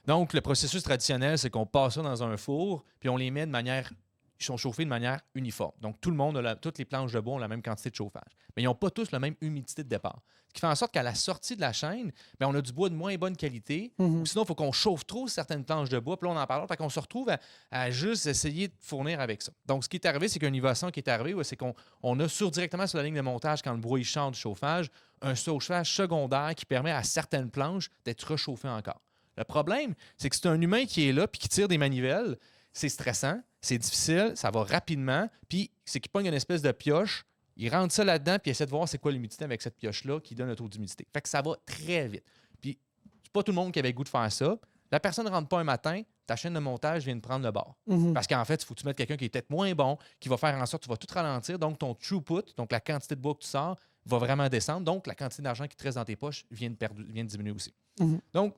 Donc, le processus traditionnel, c'est qu'on passe ça dans un four, puis on les met de manière... Ils sont chauffés de manière uniforme. Donc, tout le monde, toutes les planches de bois ont la même quantité de chauffage. Mais ils n'ont pas tous la même humidité de départ. Ce qui fait en sorte qu'à la sortie de la chaîne, bien, on a du bois de moins bonne qualité. Ou sinon, il faut qu'on chauffe trop certaines planches de bois. Puis là, on en parle. Fait qu'on se retrouve à juste essayer de fournir avec ça. Donc, ce qui est arrivé, c'est qu'une innovation qui est arrivée, c'est qu'on a directement sur la ligne de montage, quand le bois il change du chauffage, un chauffage secondaire qui permet à certaines planches d'être réchauffées encore. Le problème, c'est que c'est un humain qui est là puis qui tire des manivelles. C'est stressant, c'est difficile, ça va rapidement, puis c'est qu'il pogne une espèce de pioche, il rentre ça là-dedans, puis il essaie de voir c'est quoi l'humidité avec cette pioche-là qui donne le taux d'humidité. Fait que ça va très vite. Puis c'est pas tout le monde qui avait le goût de faire ça. La personne ne rentre pas un matin, ta chaîne de montage vient de prendre le bord. Mhm. Parce qu'en fait, il faut que tu mettes quelqu'un qui est peut-être moins bon, qui va faire en sorte que tu vas tout ralentir. Donc, ton throughput, donc la quantité de bois que tu sors, va vraiment descendre. Donc, la quantité d'argent qui te reste dans tes poches vient de diminuer aussi. Mhm. Donc,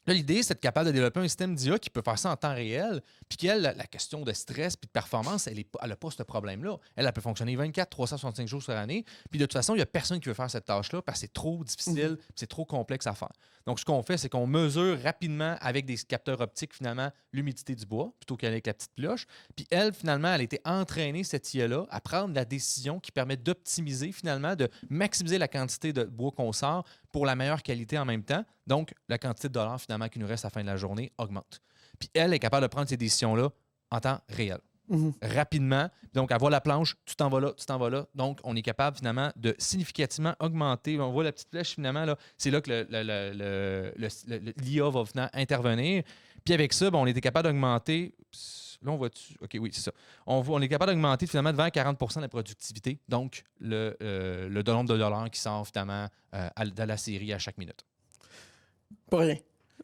là, l'idée, c'est d'être capable de développer un système d'IA qui peut faire ça en temps réel, puis qu'elle, la question de stress puis de performance, elle n'a pas ce problème-là. Elle peut fonctionner 24, 365 jours sur l'année, puis de toute façon, il n'y a personne qui veut faire cette tâche-là parce que c'est trop difficile, puis c'est trop complexe à faire. Donc, ce qu'on fait, c'est qu'on mesure rapidement avec des capteurs optiques, finalement, l'humidité du bois, plutôt qu'avec la petite pioche. Puis elle, finalement, elle a été entraînée, cette IA-là, à prendre la décision qui permet d'optimiser, finalement, de maximiser la quantité de bois qu'on sort pour la meilleure qualité en même temps. Donc, la quantité de dollars, finalement, qui nous reste à la fin de la journée augmente. Puis elle est capable de prendre ces décisions-là en temps réel. Rapidement. Donc, elle voit la planche, tu t'en vas là, tu t'en vas là. Donc, on est capable finalement de significativement augmenter. On voit la petite flèche finalement, là, c'est là que l'IA va venir intervenir. Puis avec ça, on était capable d'augmenter. Là, on voit-tu? OK, oui, c'est ça. On est capable d'augmenter finalement de 20 à 40 % de la productivité. Donc, le nombre de dollars qui sort finalement de la série à chaque minute. Pas rien.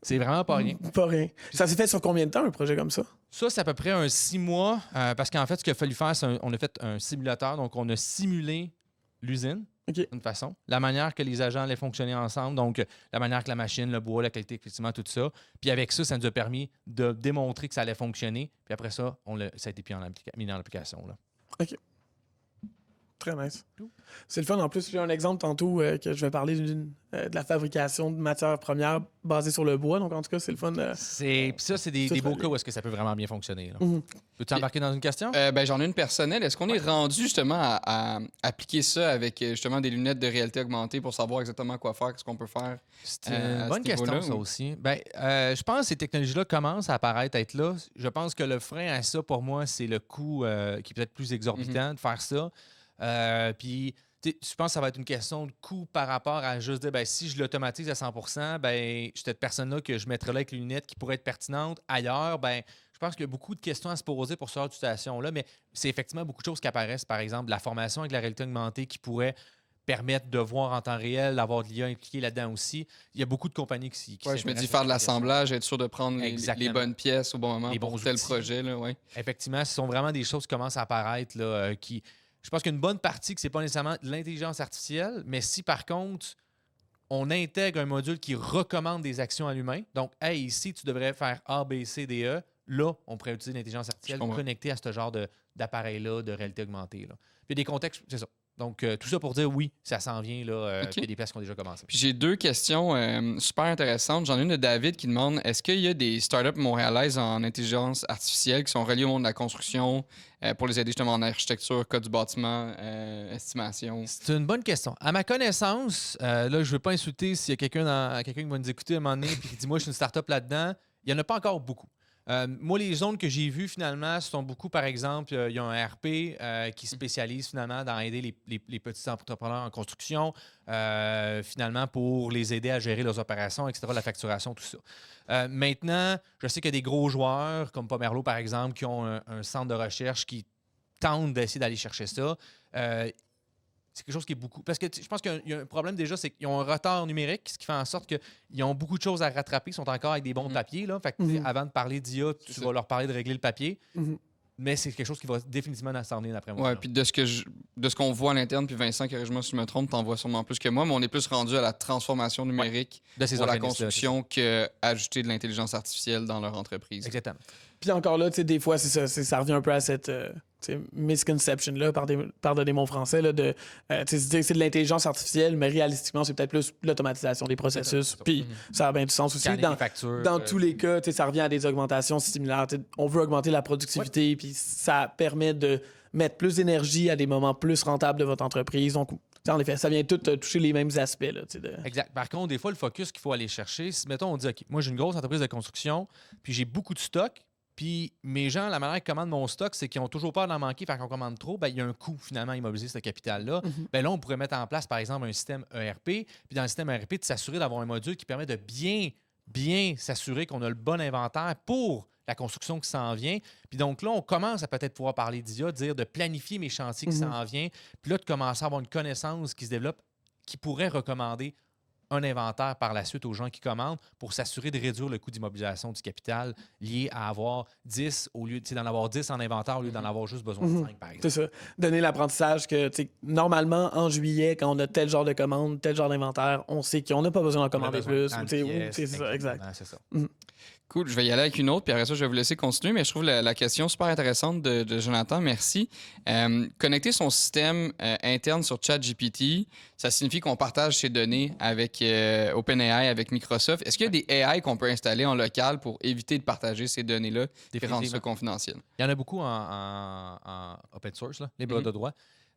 C'est vraiment pas rien. Pas rien. Ça s'est fait sur combien de temps, un projet comme ça? Ça, c'est à peu près un 6 mois, parce qu'en fait, ce qu'il a fallu faire, c'est on a fait un simulateur, donc on a simulé l'usine, d'une façon, la manière que les agents allaient fonctionner ensemble, donc la manière que la machine, le bois, la qualité, effectivement, tout ça. Puis avec ça, ça nous a permis de démontrer que ça allait fonctionner, puis après ça, ça a été mis dans l'application. Là. OK. Très nice. C'est le fun. En plus, j'ai un exemple tantôt que je vais parler de la fabrication de matières premières basées sur le bois. Donc, en tout cas, c'est le fun. Puis ça, c'est des beaux cas où est-ce que ça peut vraiment bien fonctionner. Peux-tu embarquer dans une question? J'en ai une personnelle. Est-ce qu'on est rendu justement à appliquer ça avec justement des lunettes de réalité augmentée pour savoir exactement quoi faire, qu'est-ce qu'on peut faire? C'est une bonne question, ça aussi. Je pense que ces technologies-là commencent à apparaître, à être là. Je pense que le frein à ça, pour moi, c'est le coût qui est peut-être plus exorbitant de faire ça. Puis, je pense que ça va être une question de coût par rapport à juste dire, si je l'automatise à 100%, je suis cette personne-là que je mettrais là avec les lunettes qui pourrait être pertinente. Ailleurs, je pense qu'il y a beaucoup de questions à se poser pour ce genre de situation-là, mais c'est effectivement beaucoup de choses qui apparaissent. Par exemple, la formation avec la réalité augmentée qui pourrait permettre de voir en temps réel, d'avoir de l'IA impliqué là-dedans aussi. Il y a beaucoup de compagnies qui je me dis faire de l'assemblage, être sûr de prendre les bonnes pièces au bon moment pour tel projet. Là, Effectivement, ce sont vraiment des choses qui commencent à apparaître là, qui... Je pense qu'il y a une bonne partie que ce n'est pas nécessairement de l'intelligence artificielle, mais si par contre, on intègre un module qui recommande des actions à l'humain, donc, hey, ici, tu devrais faire A, B, C, D, E, là, on pourrait utiliser l'intelligence artificielle connectée à ce genre d'appareil-là, de réalité augmentée. Là. Puis il y a des contextes, c'est ça. Donc, tout ça pour dire oui, ça s'en vient. Là, il y a des places qui ont déjà commencé. Puis j'ai deux questions super intéressantes. J'en ai une de David qui demande est-ce qu'il y a des startups montréalaises en intelligence artificielle qui sont reliées au monde de la construction pour les aider justement en architecture, code du bâtiment, estimation? C'est une bonne question. À ma connaissance, là, je ne veux pas insulter s'il y a quelqu'un qui va nous écouter à un moment donné et qui dit moi, je suis une startup là-dedans. Il n'y en a pas encore beaucoup. Moi, les zones que j'ai vues, finalement, ce sont beaucoup, par exemple, il y a un RP qui spécialise, finalement, dans aider les petits entrepreneurs en construction, finalement, pour les aider à gérer leurs opérations, etc., la facturation, tout ça. Maintenant, je sais qu'il y a des gros joueurs, comme Pomerleau, par exemple, qui ont un centre de recherche qui tentent d'essayer d'aller chercher ça. C'est quelque chose qui est beaucoup... Parce que je pense qu'il y a un problème déjà, c'est qu'ils ont un retard numérique, ce qui fait en sorte qu'ils ont beaucoup de choses à rattraper, ils sont encore avec des bons papiers. Là. Fait que, avant de parler d'IA, tu vas leur parler de régler le papier. Mais c'est quelque chose qui va définitivement s'en venir d'après moi. Oui, puis de ce qu'on voit à l'interne, puis Vincent, corrige-moi si je me trompe, t'en vois sûrement plus que moi, mais on est plus rendu à la transformation numérique de ces pour la construction qu'ajouter de l'intelligence artificielle dans leur entreprise. Exactement. Puis encore là, des fois, ça revient un peu à cette misconception-là, pardonnez mon français, là, de c'est de l'intelligence artificielle, mais réalistiquement, c'est peut-être plus l'automatisation des processus. Puis ça a bien du sens aussi. Dans tous les cas, ça revient à des augmentations similaires. On veut augmenter la productivité, puis ça permet de mettre plus d'énergie à des moments plus rentables de votre entreprise. Donc, en effet, ça vient tout toucher les mêmes aspects. Là, Exact. Par contre, des fois, le focus qu'il faut aller chercher, si, mettons, on dit, OK, moi, j'ai une grosse entreprise de construction, puis j'ai beaucoup de stock, puis mes gens, la manière qu'ils commandent mon stock, c'est qu'ils ont toujours peur d'en manquer, fait qu'on commande trop, il y a un coût finalement à immobiliser ce capital-là. Là, on pourrait mettre en place, par exemple, un système ERP, puis dans le système ERP, de s'assurer d'avoir un module qui permet de bien s'assurer qu'on a le bon inventaire pour la construction qui s'en vient. Puis donc là, on commence à peut-être pouvoir parler d'IA, dire de planifier mes chantiers qui s'en viennent, puis là, de commencer à avoir une connaissance qui se développe qui pourrait recommander un inventaire par la suite aux gens qui commandent pour s'assurer de réduire le coût d'immobilisation du capital lié à avoir 10 au lieu d'en avoir 10 en inventaire au lieu d'en avoir juste besoin de 5, par exemple. C'est ça. Donner l'apprentissage que, normalement, en juillet, quand on a tel genre de commande, tel genre d'inventaire, on sait qu'on n'a pas besoin d'en commander plus. C'est ça, exact. C'est ça. Cool, je vais y aller avec une autre, puis après ça, je vais vous laisser continuer, mais je trouve la question super intéressante de Jonathan, merci. Connecter son système interne sur ChatGPT, ça signifie qu'on partage ses données avec OpenAI, avec Microsoft. Est-ce qu'il y a des AI qu'on peut installer en local pour éviter de partager ces données-là et rendre ça confidentiel? Il y en a beaucoup en open source, là, les bras de droit.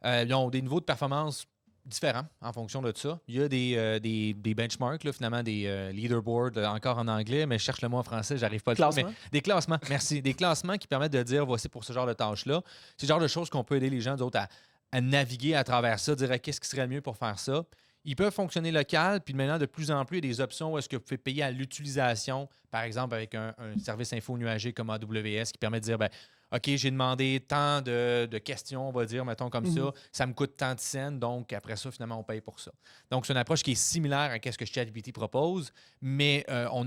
Ils ont des niveaux de performance différents en fonction de ça. Il y a des benchmarks, là, finalement, des leaderboards, encore en anglais, mais je cherche le mot en français, j'arrive pas à le faire. Des classements, merci. Des classements qui permettent de dire, voici pour ce genre de tâches-là. C'est le genre de choses qu'on peut aider les gens d'autres à naviguer à travers ça, dire qu'est-ce qui serait le mieux pour faire ça. Ils peuvent fonctionner local, puis maintenant, de plus en plus, il y a des options où est-ce que vous pouvez payer à l'utilisation, par exemple avec un service info nuagé comme AWS qui permet de dire, OK, j'ai demandé tant de questions, on va dire, mettons comme ça me coûte tant de cents, donc après ça, finalement, on paye pour ça. Donc, c'est une approche qui est similaire à ce que ChatGPT propose, mais on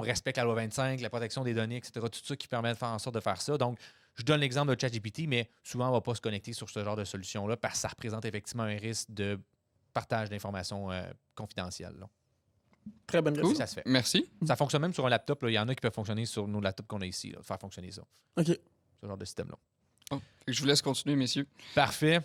respecte la loi 25, la protection des données, etc., tout ça qui permet de faire en sorte de faire ça. Donc, je donne l'exemple de ChatGPT, mais souvent, on ne va pas se connecter sur ce genre de solution-là parce que ça représente effectivement un risque de partage d'informations confidentielles. Là. Très bonne cool. Ça se fait. Merci. Ça fonctionne même sur un laptop. Il y en a qui peuvent fonctionner sur nos laptops qu'on a ici, là, faire fonctionner ça. OK. Ce genre de système-là. Oh, je vous laisse continuer, messieurs. Parfait.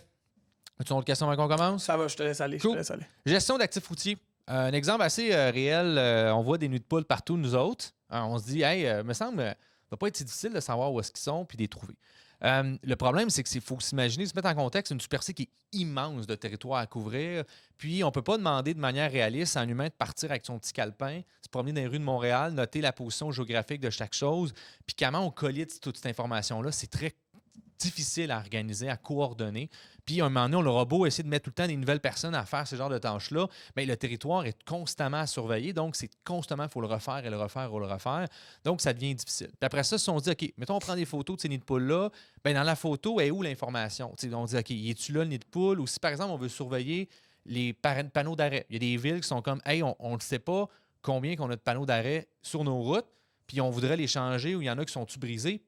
As-tu une autre question avant qu'on commence? Ça va, je te laisse aller. Cool. Gestion d'actifs routiers. Un exemple assez réel, on voit des nids de poules partout, nous autres. On se dit, me semble, ça va pas être si difficile de savoir où est-ce qu'ils sont puis de les trouver. Le problème, c'est qu'il faut s'imaginer, se mettre en contexte, une superficie qui est immense de territoire à couvrir. Puis, on ne peut pas demander de manière réaliste à un humain de partir avec son petit calepin, se promener dans les rues de Montréal, noter la position géographique de chaque chose. Puis, comment on collige toute cette information-là, c'est très difficile à organiser, à coordonner. Puis, à un moment donné, on aura beau essayer de mettre tout le temps des nouvelles personnes à faire ce genre de tâches-là, bien, le territoire est constamment à surveiller. Donc, c'est constamment, il faut le refaire et le refaire et le refaire. Donc, ça devient difficile. Puis après ça, si on se dit, OK, mettons, on prend des photos de ces nids de poules-là, bien, dans la photo, est où l'information? T'sais, on dit, OK, y est-tu là le nid de poule? Ou si, par exemple, on veut surveiller les panneaux d'arrêt. Il y a des villes qui sont comme, hey, on ne sait pas combien qu'on a de panneaux d'arrêt sur nos routes, puis on voudrait les changer ou il y en a qui sont-tu brisés?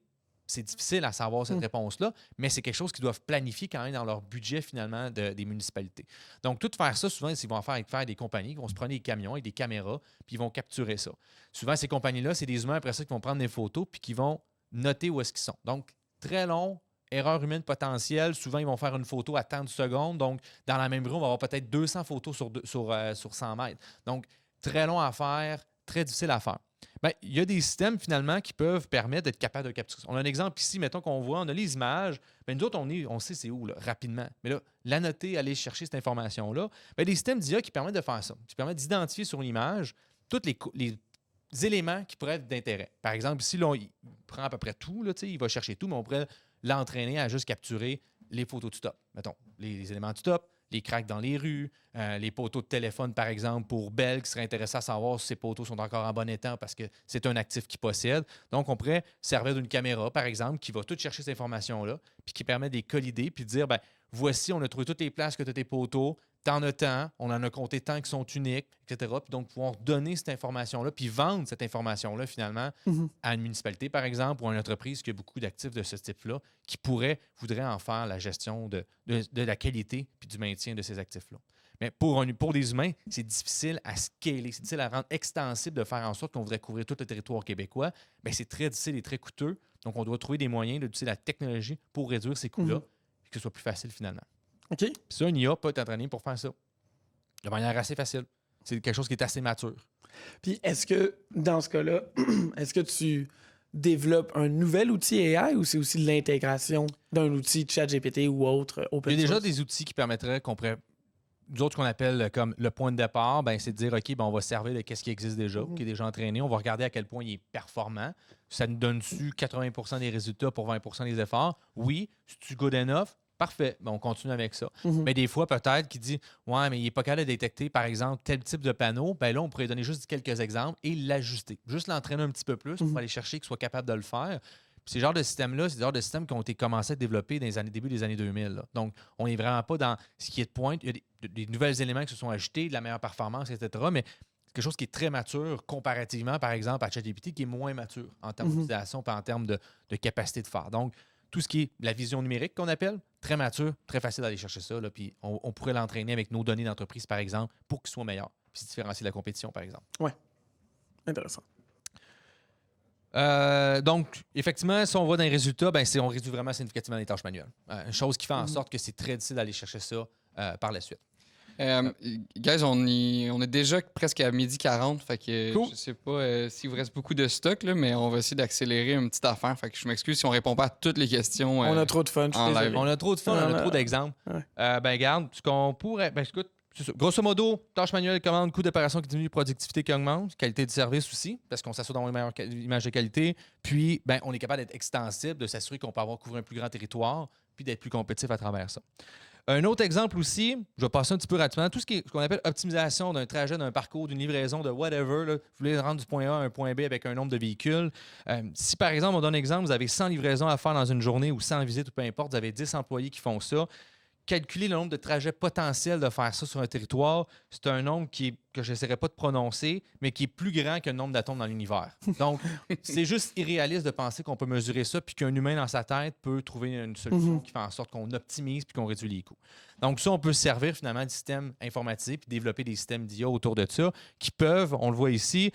C'est difficile à savoir cette réponse-là, mais c'est quelque chose qu'ils doivent planifier quand même dans leur budget, finalement, des municipalités. Donc, tout faire ça, souvent, ils vont faire des compagnies qui vont se prendre des camions avec des caméras, puis ils vont capturer ça. Souvent, ces compagnies-là, c'est des humains après ça qui vont prendre des photos, puis qui vont noter où est-ce qu'ils sont. Donc, très long, erreur humaine potentielle. Souvent, ils vont faire une photo à tant de secondes. Donc, dans la même rue, on va avoir peut-être 200 photos sur 100 mètres. Donc, très long à faire, très difficile à faire. Bien, il y a des systèmes, finalement, qui peuvent permettre d'être capables de capturer. On a un exemple ici, mettons qu'on voit, on a les images. Bien, nous autres, on sait c'est où, là, rapidement. Mais là, la noter, aller chercher cette information-là. Bien, des systèmes d'IA qui permettent de faire ça, qui permettent d'identifier sur l'image tous les éléments qui pourraient être d'intérêt. Par exemple, ici, là, il prend à peu près tout, là, il va chercher tout, mais on pourrait l'entraîner à juste capturer les photos de stop. Mettons, les éléments de stop, les cracks dans les rues, les poteaux de téléphone, par exemple, pour Bell, qui serait intéressé à savoir si ces poteaux sont encore en bon état parce que c'est un actif qu'il possède. Donc, on pourrait servir d'une caméra, par exemple, qui va tout chercher cette information-là, puis qui permet de les collider, puis de dire, ben voici, on a trouvé toutes les places que tu as tes poteaux, tant de temps, on en a compté tant qui sont uniques, etc. Puis donc, pouvoir donner cette information-là, puis vendre cette information-là, finalement, à une municipalité, par exemple, ou à une entreprise qui a beaucoup d'actifs de ce type-là, qui voudrait en faire la gestion de la qualité puis du maintien de ces actifs-là. Mais pour des humains, c'est difficile à scaler, c'est difficile à rendre extensible de faire en sorte qu'on voudrait couvrir tout le territoire québécois. Bien, c'est très difficile et très coûteux. Donc, on doit trouver des moyens d'utiliser la technologie pour réduire ces coûts-là et que ce soit plus facile, finalement. OK. Puis ça, une IA peut être entraînée pour faire ça de manière assez facile. C'est quelque chose qui est assez mature. Puis est-ce que, dans ce cas-là, est-ce que tu développes un nouvel outil AI ou c'est aussi de l'intégration d'un outil ChatGPT ou autre open Il y a source? déjà des outils qui permettraient qu'on pourrait... Nous autres, ce qu'on appelle comme le point de départ, ben, c'est de dire, OK, ben, on va se servir de ce qui existe déjà, qui est déjà entraîné. On va regarder à quel point il est performant. Ça nous donne-tu 80 des résultats pour 20 des efforts? Oui. C'est-tu good enough? Parfait, ben, on continue avec ça. Mais des fois, peut-être qu'il dit, ouais, mais il n'est pas capable de détecter, par exemple, tel type de panneau. Ben là, on pourrait donner juste quelques exemples et l'ajuster. Juste l'entraîner un petit peu plus pour aller chercher qu'il soit capable de le faire. Ces genres de systèmes-là, c'est des genres de systèmes qui ont été commencés à être développés dans les début des années 2000. Là. Donc, on n'est vraiment pas dans ce qui est de pointe. Il y a des nouveaux éléments qui se sont ajoutés, de la meilleure performance, etc. Mais c'est quelque chose qui est très mature comparativement, par exemple, à ChatGPT, qui est moins mature en termes d'utilisation et en termes de capacité de faire. Donc, tout ce qui est la vision numérique qu'on appelle, très mature, très facile d'aller chercher ça. Là, puis on pourrait l'entraîner avec nos données d'entreprise, par exemple, pour qu'il soit meilleur, puis se différencier de la compétition, par exemple. Ouais. Intéressant. Donc, effectivement, si on va dans les résultats, on réduit vraiment significativement les tâches manuelles. Une chose qui fait en sorte que c'est très difficile d'aller chercher ça par la suite. Guys, on est déjà presque à 12h40. Fait que Cool. je sais pas s'il vous reste beaucoup de stock, là, mais on va essayer d'accélérer une petite affaire. Fait que je m'excuse si on répond pas à toutes les questions. On a trop de fun. Je suis en désolé. live. On a trop de fun, on a trop d'exemples. Ouais. Regarde, ce qu'on pourrait. Écoute, c'est ça. Grosso modo, tâches manuelles, commande, coût d'opération qui diminue, productivité qui augmente, qualité de service aussi, parce qu'on s'assure d'avoir une meilleure image de qualité. Puis, on est capable d'être extensible, de s'assurer qu'on peut avoir couvert un plus grand territoire, puis d'être plus compétitif à travers ça. Un autre exemple aussi, je vais passer un petit peu rapidement, tout ce qu'on appelle optimisation d'un trajet, d'un parcours, d'une livraison, de whatever. Là, vous voulez rendre du point A à un point B avec un nombre de véhicules. Si par exemple, on donne un exemple, vous avez 100 livraisons à faire dans une journée ou 100 visites ou peu importe, vous avez 10 employés qui font ça. Calculer le nombre de trajets potentiels de faire ça sur un territoire, c'est un nombre que je n'essaierai pas de prononcer, mais qui est plus grand que le nombre d'atomes dans l'univers. Donc, c'est juste irréaliste de penser qu'on peut mesurer ça puis qu'un humain dans sa tête peut trouver une solution qui fait en sorte qu'on optimise puis qu'on réduit les coûts. Donc, ça, on peut se servir finalement du système informatisé puis développer des systèmes d'IA autour de ça qui peuvent, on le voit ici,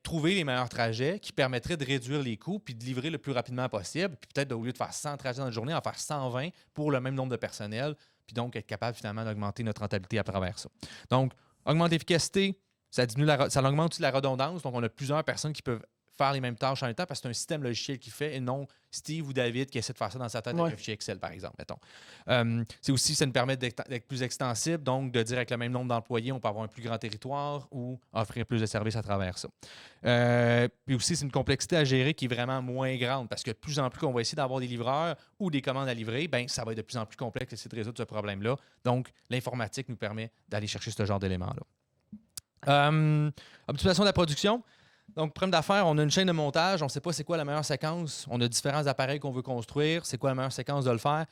trouver les meilleurs trajets qui permettraient de réduire les coûts puis de livrer le plus rapidement possible. Puis peut-être, au lieu de faire 100 trajets dans la journée, en faire 120 pour le même nombre de personnel. Puis donc, être capable finalement d'augmenter notre rentabilité à travers ça. Donc, augmente l'efficacité, ça augmente aussi la redondance. Donc, on a plusieurs personnes qui peuvent faire les mêmes tâches en même temps parce que c'est un système logiciel qui fait et non Steve ou David qui essaie de faire ça dans sa tête avec un fichier Excel, par exemple, mettons. C'est aussi, ça nous permet d'être plus extensible, donc de dire avec le même nombre d'employés, on peut avoir un plus grand territoire ou offrir plus de services à travers ça. Puis aussi, c'est une complexité à gérer qui est vraiment moins grande parce que de plus en plus qu'on va essayer d'avoir des livreurs ou des commandes à livrer, ça va être de plus en plus complexe d'essayer de résoudre ce problème-là. Donc, l'informatique nous permet d'aller chercher ce genre d'éléments-là. Optimisation de la production. Donc, problème d'affaires, on a une chaîne de montage, on ne sait pas c'est quoi la meilleure séquence, on a différents appareils qu'on veut construire, c'est quoi la meilleure séquence de le faire.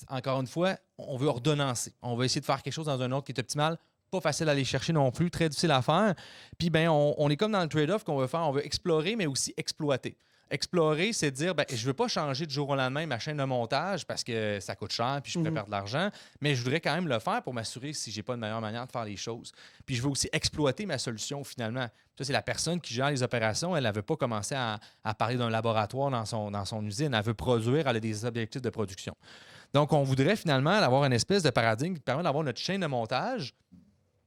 Encore une fois, on veut ordonnancer. On va essayer de faire quelque chose dans un ordre qui est optimal. Pas facile à aller chercher non plus, très difficile à faire. Puis, on est comme dans le trade-off qu'on veut faire, on veut explorer, mais aussi exploiter. Explorer, c'est dire, je ne veux pas changer du jour au lendemain ma chaîne de montage parce que ça coûte cher puis je peux perdre de l'argent, mais je voudrais quand même le faire pour m'assurer si j'ai pas de meilleure manière de faire les choses. Puis je veux aussi exploiter ma solution finalement. Ça, c'est la personne qui gère les opérations. Elle ne veut pas commencer à parler d'un laboratoire dans son usine. Elle veut produire, elle a des objectifs de production. Donc, on voudrait finalement avoir une espèce de paradigme qui permet d'avoir notre chaîne de montage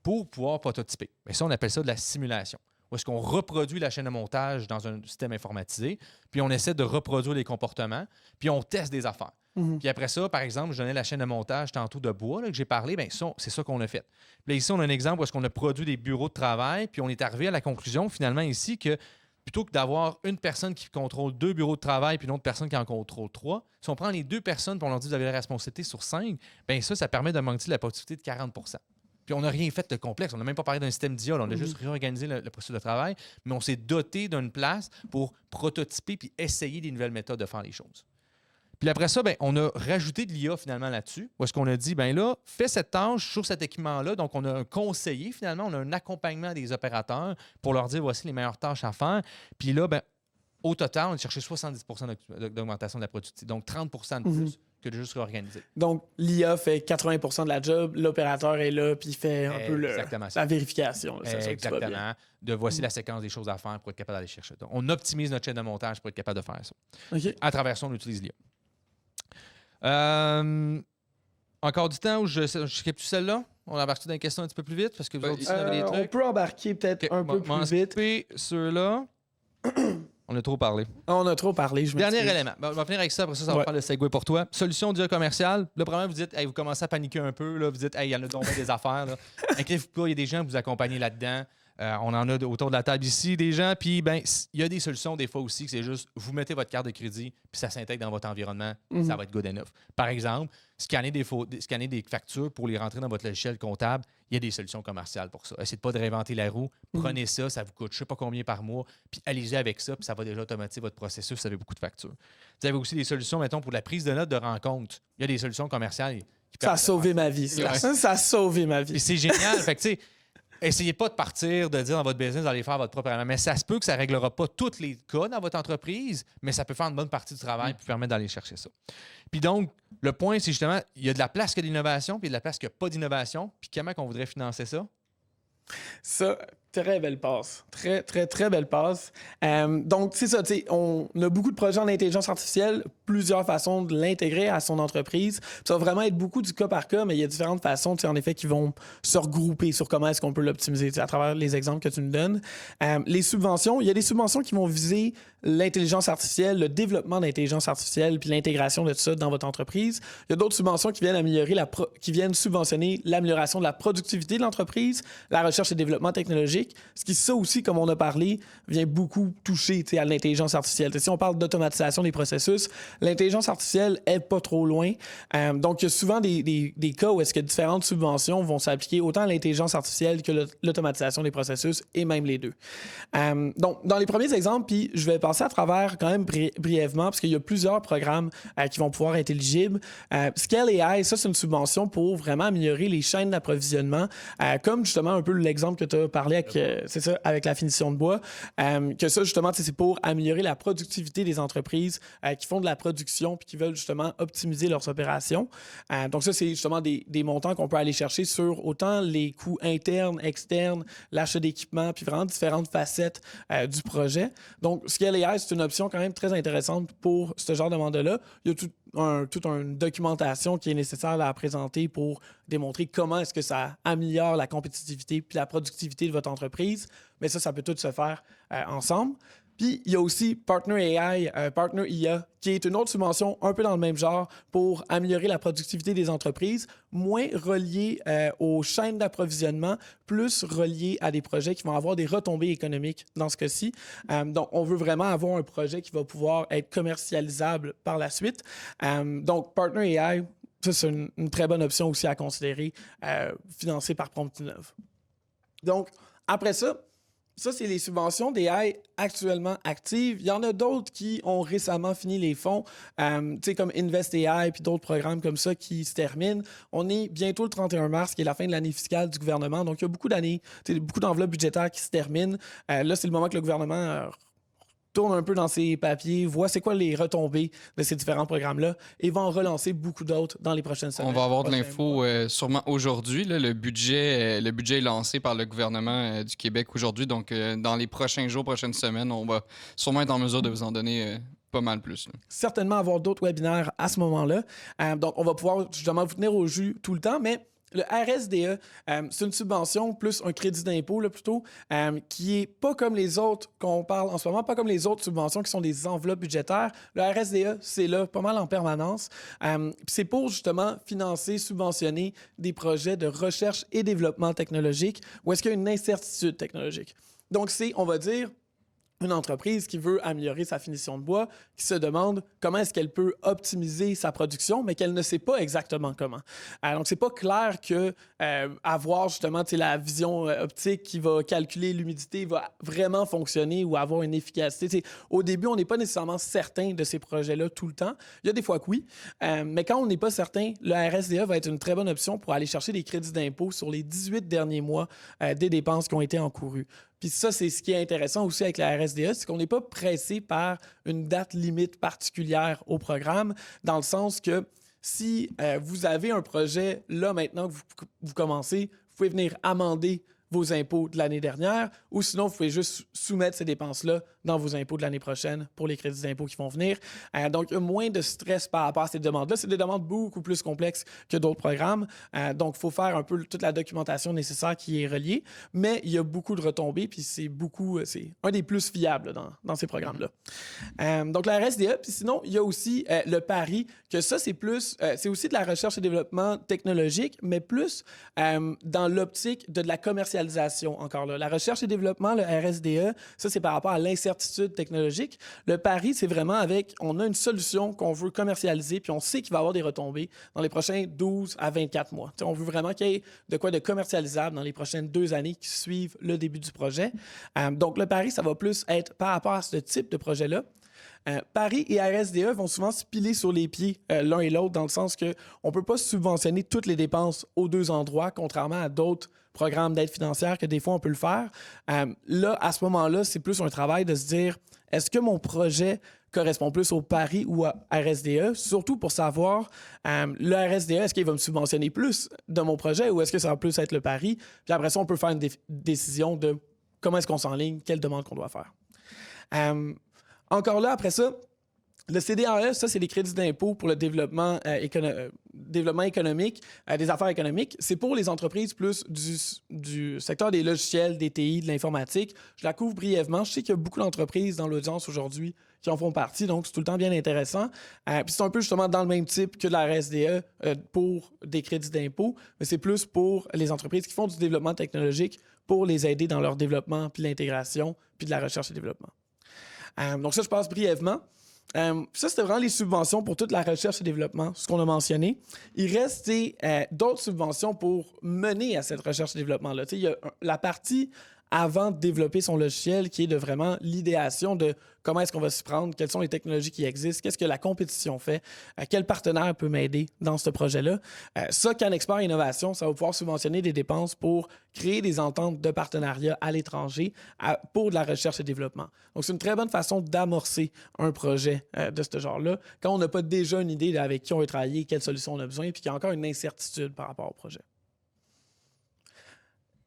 pour pouvoir prototyper. Mais ça, on appelle ça de la simulation. Où est-ce qu'on reproduit la chaîne de montage dans un système informatisé, puis on essaie de reproduire les comportements, puis on teste des affaires. Puis après ça, par exemple, je donnais la chaîne de montage tantôt de bois là, que j'ai parlé, c'est ça qu'on a fait. Puis là, ici, on a un exemple où est-ce qu'on a produit des bureaux de travail, puis on est arrivé à la conclusion finalement ici que plutôt que d'avoir une personne qui contrôle 2 bureaux de travail puis une autre personne qui en contrôle 3, si on prend les 2 personnes et on leur dit vous avez la responsabilité sur 5, ça permet d'augmenter la productivité de 40 %. Puis on n'a rien fait de complexe. On n'a même pas parlé d'un système d'IA. On a juste réorganisé le processus de travail, mais on s'est doté d'une place pour prototyper puis essayer des nouvelles méthodes de faire les choses. Puis après ça, on a rajouté de l'IA finalement là-dessus, où est-ce qu'on a dit, fais cette tâche sur cet équipement-là. Donc, on a un conseiller finalement, on a un accompagnement des opérateurs pour leur dire, voici les meilleures tâches à faire. Puis là, au total, on a cherché 70 % d'augmentation de la productivité, donc 30 % de plus que de juste réorganiser. Donc, l'IA fait 80 % de la job, l'opérateur est là, puis il fait un peu la vérification. Exactement. De voici la séquence des choses à faire pour être capable d'aller chercher. Donc, on optimise notre chaîne de montage pour être capable de faire ça. Okay. À travers ça, on utilise l'IA. Encore du temps où je skip celle-là? On embarque dans les questions un petit peu plus vite parce que vous autres, vous avez des trucs. On peut embarquer peut-être un peu plus vite. Ceux-là. On a trop parlé. On a trop parlé, je Dernier élément. On va finir avec ça, après ça va faire le segue pour toi. Solution d'IA commerciale. Le problème, vous dites, vous commencez à paniquer un peu. Là, vous dites, il y en a donc des affaires. Inquiétez-vous pas, il y a des gens que vous accompagnez là-dedans. On en a autour de la table ici des gens. Puis, il y a des solutions des fois aussi que c'est juste, vous mettez votre carte de crédit, puis ça s'intègre dans votre environnement, ça va être good enough. Par exemple, scanner des factures pour les rentrer dans votre logiciel comptable, il y a des solutions commerciales pour ça. Essayez pas de réinventer la roue. Prenez ça vous coûte je sais pas combien par mois, puis allez-y avec ça, puis ça va déjà automatiser votre processus, vous avez beaucoup de factures. Vous avez aussi des solutions, mettons, pour la prise de notes de rencontre. Il y a des solutions commerciales. Ça a sauvé ma vie, ça. Ça a sauvé ma vie. Et c'est génial. Fait que, tu sais, essayez pas de partir, de dire dans votre business, d'aller faire votre propre erreur. Mais ça se peut que ça ne réglera pas tous les cas dans votre entreprise, mais ça peut faire une bonne partie du travail et permettre d'aller chercher ça. Puis donc, le point, c'est justement, il y a de la place qu'il y a d'innovation, puis il y a de la place qu'il n'y a pas d'innovation. Puis comment on voudrait financer ça? Ça, très belle passe. Très, très, très belle passe. Donc, c'est ça, tu sais, on a beaucoup de projets en intelligence artificielle, plusieurs façons de l'intégrer à son entreprise. Ça va vraiment être beaucoup du cas par cas, mais il y a différentes façons, tu sais, en effet, qui vont se regrouper sur comment est-ce qu'on peut l'optimiser, tu sais, à travers les exemples que tu nous donnes. Les subventions, il y a des subventions qui vont viser l'intelligence artificielle, le développement d'intelligence artificielle, puis l'intégration de tout ça dans votre entreprise. Il y a d'autres subventions qui viennent améliorer qui viennent subventionner l'amélioration de la productivité de l'entreprise, la recherche et développement technologique. Ce qui, ça aussi, comme on a parlé, vient beaucoup toucher à l'intelligence artificielle. Si on parle d'automatisation des processus, l'intelligence artificielle est pas trop loin. Donc, il y a souvent des cas où est-ce que différentes subventions vont s'appliquer autant à l'intelligence artificielle que l'automatisation des processus et même les deux. Donc, dans les premiers exemples, puis je vais passer à travers quand même brièvement parce qu'il y a plusieurs programmes qui vont pouvoir être éligibles. Scale AI, ça, c'est une subvention pour vraiment améliorer les chaînes d'approvisionnement, comme justement un peu l'exemple que tu as parlé avec, c'est ça, avec la finition de bois. Que ça, justement, c'est pour améliorer la productivité des entreprises qui font de la production puis qui veulent justement optimiser leurs opérations. Donc ça, c'est justement des montants qu'on peut aller chercher sur autant les coûts internes, externes, l'achat d'équipements, puis vraiment différentes facettes du projet. Donc, Scale AI, c'est une option quand même très intéressante pour ce genre de mandat-là. Il y a toute une documentation qui est nécessaire à présenter pour démontrer comment est-ce que ça améliore la compétitivité puis la productivité de votre entreprise. Mais ça peut tout se faire ensemble. Puis, il y a aussi Partner AI, Partner IA, qui est une autre subvention un peu dans le même genre pour améliorer la productivité des entreprises, moins reliée aux chaînes d'approvisionnement, plus reliée à des projets qui vont avoir des retombées économiques dans ce cas-ci. Donc, on veut vraiment avoir un projet qui va pouvoir être commercialisable par la suite. Donc, Partner AI, ça, c'est une très bonne option aussi à considérer, financée par Promptinov. Donc, après ça, c'est les subventions d'AI actuellement actives. Il y en a d'autres qui ont récemment fini les fonds, comme Invest AI puis d'autres programmes comme ça qui se terminent. On est bientôt le 31 mars, qui est la fin de l'année fiscale du gouvernement. Donc, il y a beaucoup d'enveloppes budgétaires qui se terminent. Là, c'est le moment que le gouvernement tourne un peu dans ses papiers, voit c'est quoi les retombées de ces différents programmes-là et va en relancer beaucoup d'autres dans les prochaines semaines. On va avoir de l'info sûrement aujourd'hui. Là, le budget est lancé par le gouvernement du Québec aujourd'hui. Donc, dans les prochains jours, prochaines semaines, on va sûrement être en mesure de vous en donner pas mal plus. Là. Certainement avoir d'autres webinaires à ce moment-là. Donc, on va pouvoir justement vous tenir au jus tout le temps, mais le RSDE, c'est une subvention plus un crédit d'impôt là, plutôt, qui est pas comme les autres qu'on parle en ce moment, pas comme les autres subventions qui sont des enveloppes budgétaires. Le RSDE, c'est là pas mal en permanence. C'est pour justement financer, subventionner des projets de recherche et développement technologique où est-ce qu'il y a une incertitude technologique. Donc, c'est, on va dire, une entreprise qui veut améliorer sa finition de bois, qui se demande comment est-ce qu'elle peut optimiser sa production, mais qu'elle ne sait pas exactement comment. Donc, c'est pas clair que avoir justement la vision optique qui va calculer l'humidité va vraiment fonctionner ou avoir une efficacité. Au début, on n'est pas nécessairement certain de ces projets-là tout le temps. Il y a des fois que oui, mais quand on n'est pas certain, le RSDE va être une très bonne option pour aller chercher des crédits d'impôt sur les 18 derniers mois des dépenses qui ont été encourues. Puis ça, c'est ce qui est intéressant aussi avec la RSDE, c'est qu'on n'est pas pressé par une date limite particulière au programme, dans le sens que si vous avez un projet là maintenant que vous commencez, vous pouvez venir amender vos impôts de l'année dernière, ou sinon, vous pouvez juste soumettre ces dépenses-là dans vos impôts de l'année prochaine pour les crédits d'impôt qui vont venir. Donc, il y a moins de stress par rapport à ces demandes-là. C'est des demandes beaucoup plus complexes que d'autres programmes. Donc, il faut faire un peu toute la documentation nécessaire qui est reliée, mais il y a beaucoup de retombées, puis c'est un des plus fiables dans ces programmes-là. Donc, la RSDE, puis sinon, il y a aussi le pari, que ça, c'est aussi de la recherche et développement technologique, mais plus dans l'optique de la commercialisation commercialisation, encore là. La recherche et développement, le RSDE, ça, c'est par rapport à l'incertitude technologique. Le pari, c'est vraiment avec, on a une solution qu'on veut commercialiser, puis on sait qu'il va y avoir des retombées dans les prochains 12 à 24 mois. T'sais, on veut vraiment qu'il y ait de quoi de commercialisable dans les prochaines 2 années qui suivent le début du projet. Donc, le pari, ça va plus être par rapport à ce type de projet-là. Paris et RSDE vont souvent se piler sur les pieds l'un et l'autre dans le sens qu'on ne peut pas subventionner toutes les dépenses aux deux endroits, contrairement à d'autres programmes d'aide financière que des fois on peut le faire. Là, à ce moment-là, c'est plus un travail de se dire, est-ce que mon projet correspond plus au Paris ou à RSDE, surtout pour savoir le RSDE, est-ce qu'il va me subventionner plus de mon projet ou est-ce que ça va plus être le Paris? Puis après ça, on peut faire une décision de comment est-ce qu'on s'enligne, quelle demande qu'on doit faire. Encore là, après ça, le CDAE, ça, c'est les crédits d'impôt pour le développement économique, des affaires économiques. C'est pour les entreprises plus du secteur des logiciels, des TI, de l'informatique. Je la couvre brièvement. Je sais qu'il y a beaucoup d'entreprises dans l'audience aujourd'hui qui en font partie, donc c'est tout le temps bien intéressant. Puis c'est un peu justement dans le même type que la RSDE pour des crédits d'impôt, mais c'est plus pour les entreprises qui font du développement technologique pour les aider dans leur développement, puis l'intégration, puis de la recherche et développement. Donc ça, je passe brièvement. Ça, c'était vraiment les subventions pour toute la recherche et développement, ce qu'on a mentionné. Il reste d'autres subventions pour mener à cette recherche et développement-là. Il y a la partie avant de développer son logiciel qui est de vraiment l'idéation de comment est-ce qu'on va s'y prendre, quelles sont les technologies qui existent, qu'est-ce que la compétition fait, quel partenaire peut m'aider dans ce projet-là. Ça, CanExpert Innovation, ça va pouvoir subventionner des dépenses pour créer des ententes de partenariat à l'étranger pour de la recherche et développement. Donc, c'est une très bonne façon d'amorcer un projet de ce genre-là quand on n'a pas déjà une idée avec qui on veut travailler, quelle solution on a besoin, puis qu'il y a encore une incertitude par rapport au projet.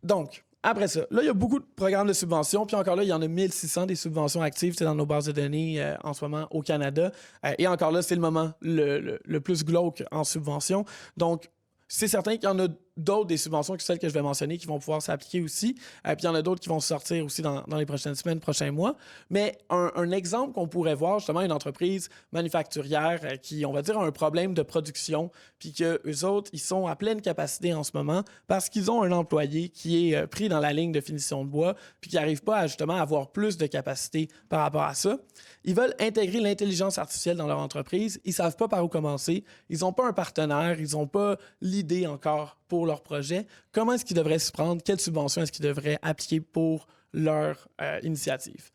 Donc, après ça, là, il y a beaucoup de programmes de subventions. Puis encore là, il y en a 1600 des subventions actives dans nos bases de données en ce moment au Canada. Et encore là, c'est le moment le plus glauque en subventions. Donc, c'est certain qu'il y en a d'autres des subventions que celles que je vais mentionner qui vont pouvoir s'appliquer aussi. Puis il y en a d'autres qui vont sortir aussi dans les prochaines semaines, prochains mois. Mais un exemple qu'on pourrait voir, justement, une entreprise manufacturière qui, on va dire, a un problème de production, puis qu'eux autres, ils sont à pleine capacité en ce moment parce qu'ils ont un employé qui est pris dans la ligne de finition de bois, puis qui n'arrive pas à, justement, avoir plus de capacité par rapport à ça. Ils veulent intégrer l'intelligence artificielle dans leur entreprise. Ils ne savent pas par où commencer. Ils n'ont pas un partenaire. Ils n'ont pas l'idée encore pour leur projet. Comment est-ce qu'ils devraient s'y prendre? Quelles subventions est-ce qu'ils devraient appliquer pour leur initiative?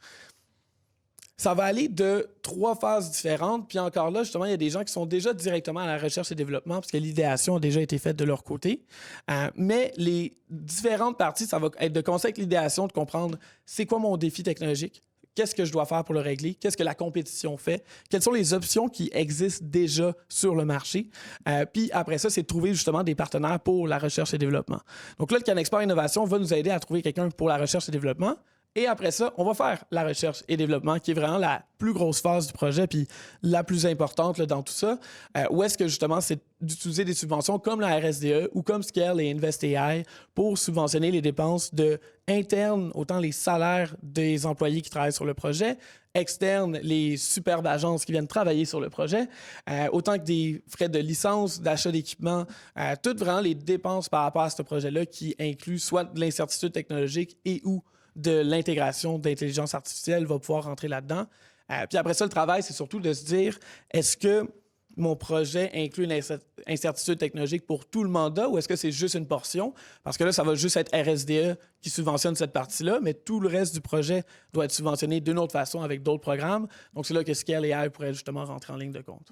Ça va aller de 3 phases différentes. Puis encore là, justement, il y a des gens qui sont déjà directement à la recherche et développement parce que l'idéation a déjà été faite de leur côté. Mais les différentes parties, ça va être de commencer avec l'idéation, de comprendre c'est quoi mon défi technologique? Qu'est-ce que je dois faire pour le régler? Qu'est-ce que la compétition fait? Quelles sont les options qui existent déjà sur le marché? Puis après ça, c'est de trouver justement des partenaires pour la recherche et développement. Donc là, le CanExpert Innovation va nous aider à trouver quelqu'un pour la recherche et développement. Et après ça, on va faire la recherche et développement, qui est vraiment la plus grosse phase du projet, puis la plus importante là, dans tout ça. Où est-ce que justement, c'est d'utiliser des subventions comme la RSDE ou comme Scale et InvestAI pour subventionner les dépenses internes, autant les salaires des employés qui travaillent sur le projet, externes, les superbes agences qui viennent travailler sur le projet, autant que des frais de licence, d'achat d'équipement, toutes vraiment les dépenses par rapport à ce projet-là qui incluent soit de l'incertitude technologique et ou de l'intégration d'intelligence artificielle va pouvoir rentrer là-dedans. Puis après ça, le travail, c'est surtout de se dire, est-ce que mon projet inclut une incertitude technologique pour tout le mandat ou est-ce que c'est juste une portion? Parce que là, ça va juste être RSDE qui subventionne cette partie-là, mais tout le reste du projet doit être subventionné d'une autre façon avec d'autres programmes. Donc, c'est là que Scale AI pourrait justement rentrer en ligne de compte.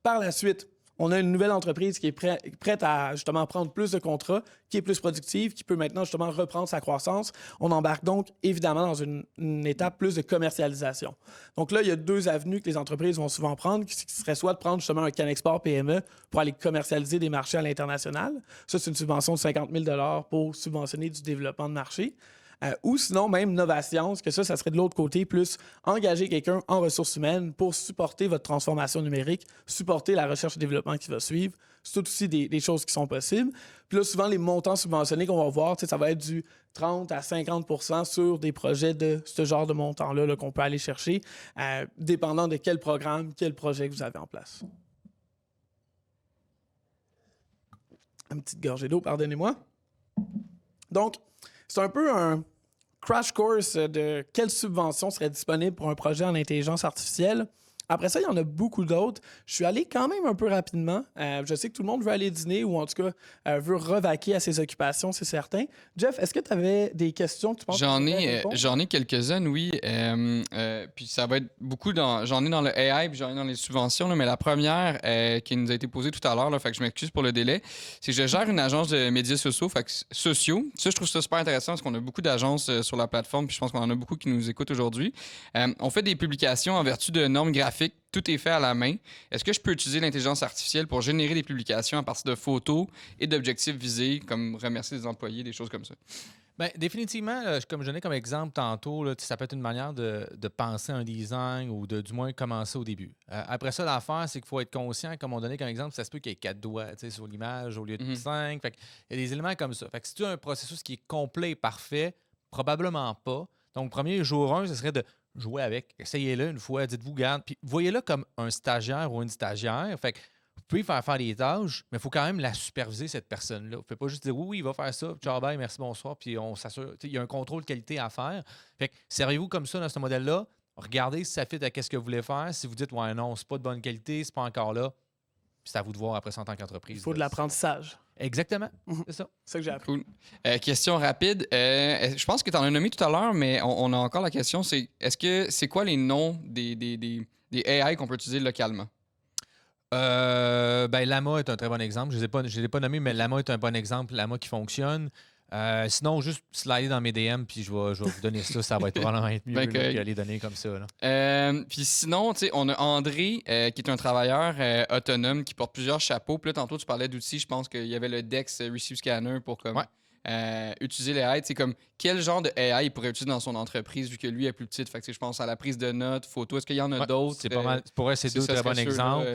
Par la suite, on a une nouvelle entreprise qui est prête à justement prendre plus de contrats, qui est plus productive, qui peut maintenant justement reprendre sa croissance. On embarque donc évidemment dans une étape plus de commercialisation. Donc là, il y a 2 avenues que les entreprises vont souvent prendre, qui serait soit de prendre justement un CanExpert PME pour aller commercialiser des marchés à l'international. Ça, c'est une subvention de 50 000 $ pour subventionner du développement de marché. Ou sinon, même Novascience, que ça serait de l'autre côté, plus engager quelqu'un en ressources humaines pour supporter votre transformation numérique, supporter la recherche et développement qui va suivre. C'est tout aussi des choses qui sont possibles. Puis là, souvent, les montants subventionnés qu'on va voir, ça va être du 30 à 50 % sur des projets de ce genre de montant-là là, qu'on peut aller chercher, dépendant de quel programme, quel projet que vous avez en place. Une petite gorgée d'eau, pardonnez-moi. Donc, c'est un peu un crash course de quelles subventions seraient disponibles pour un projet en intelligence artificielle. Après ça, il y en a beaucoup d'autres. Je suis allé quand même un peu rapidement. Je sais que tout le monde veut aller dîner ou en tout cas veut revaquer à ses occupations, c'est certain. Jeff, est-ce que tu avais des questions que tu penses J'en ai quelques-unes, oui. Puis ça va être beaucoup dans... J'en ai dans le AI puis j'en ai dans les subventions. Là, mais la première qui nous a été posée tout à l'heure, là, fait que je m'excuse pour le délai, c'est que je gère une agence de médias sociaux. Fait que sociaux. Ça, je trouve ça super intéressant parce qu'on a beaucoup d'agences sur la plateforme puis je pense qu'on en a beaucoup qui nous écoutent aujourd'hui. On fait des publications en vertu de normes graphiques. Tout est fait à la main. Est-ce que je peux utiliser l'intelligence artificielle pour générer des publications à partir de photos et d'objectifs visés, comme remercier des employés, des choses comme ça? Bien, définitivement, comme je donnais comme exemple tantôt, là, ça peut être une manière de penser un design ou de du moins commencer au début. Après ça, l'affaire, c'est qu'il faut être conscient, comme on donnait comme exemple, ça se peut qu'il y ait 4 doigts sur l'image au lieu de 5. Fait il y a des éléments comme ça. Fait que si tu as un processus qui est complet et parfait, probablement pas. Donc, premier jour 1, ce serait de jouez avec, essayez-le une fois, dites-vous, garde, puis voyez-le comme un stagiaire ou une stagiaire. Fait que vous pouvez faire les tâches, mais il faut quand même la superviser, cette personne-là. Vous ne pouvez pas juste dire oui, il va faire ça, ciao, bye, merci, bonsoir, puis on s'assure. Il y a un contrôle de qualité à faire. Fait que servez-vous comme ça dans ce modèle-là, regardez si ça fit à ce que vous voulez faire. Si vous dites ouais, non, c'est pas de bonne qualité, c'est pas encore là, puis c'est à vous de voir après ça en tant qu'entreprise. Il faut de l'apprentissage. Exactement, c'est ça. C'est ça que j'ai appris. Cool. Question rapide. Je pense que tu en as nommé tout à l'heure, mais on a encore la question, c'est quoi les noms des AI qu'on peut utiliser localement? Ben, Llama est un très bon exemple. Je ne les ai pas nommés, mais Llama est un bon exemple. Llama qui fonctionne. Sinon, juste slider dans mes DM, puis je vais vous donner ça. Ça va être probablement être mieux que les donner comme ça. Puis sinon, on a André, qui est un travailleur autonome qui porte plusieurs chapeaux. Puis là, tantôt, tu parlais d'outils. Je pense qu'il y avait le Dex Receive Scanner pour comme, utiliser les AI. C'est comme quel genre de AI il pourrait utiliser dans son entreprise vu que lui est plus petite. Fait que je pense à la prise de notes, photos. Est-ce qu'il y en a d'autres? C'est pas mal. Pour eux, c'est deux très bons exemples.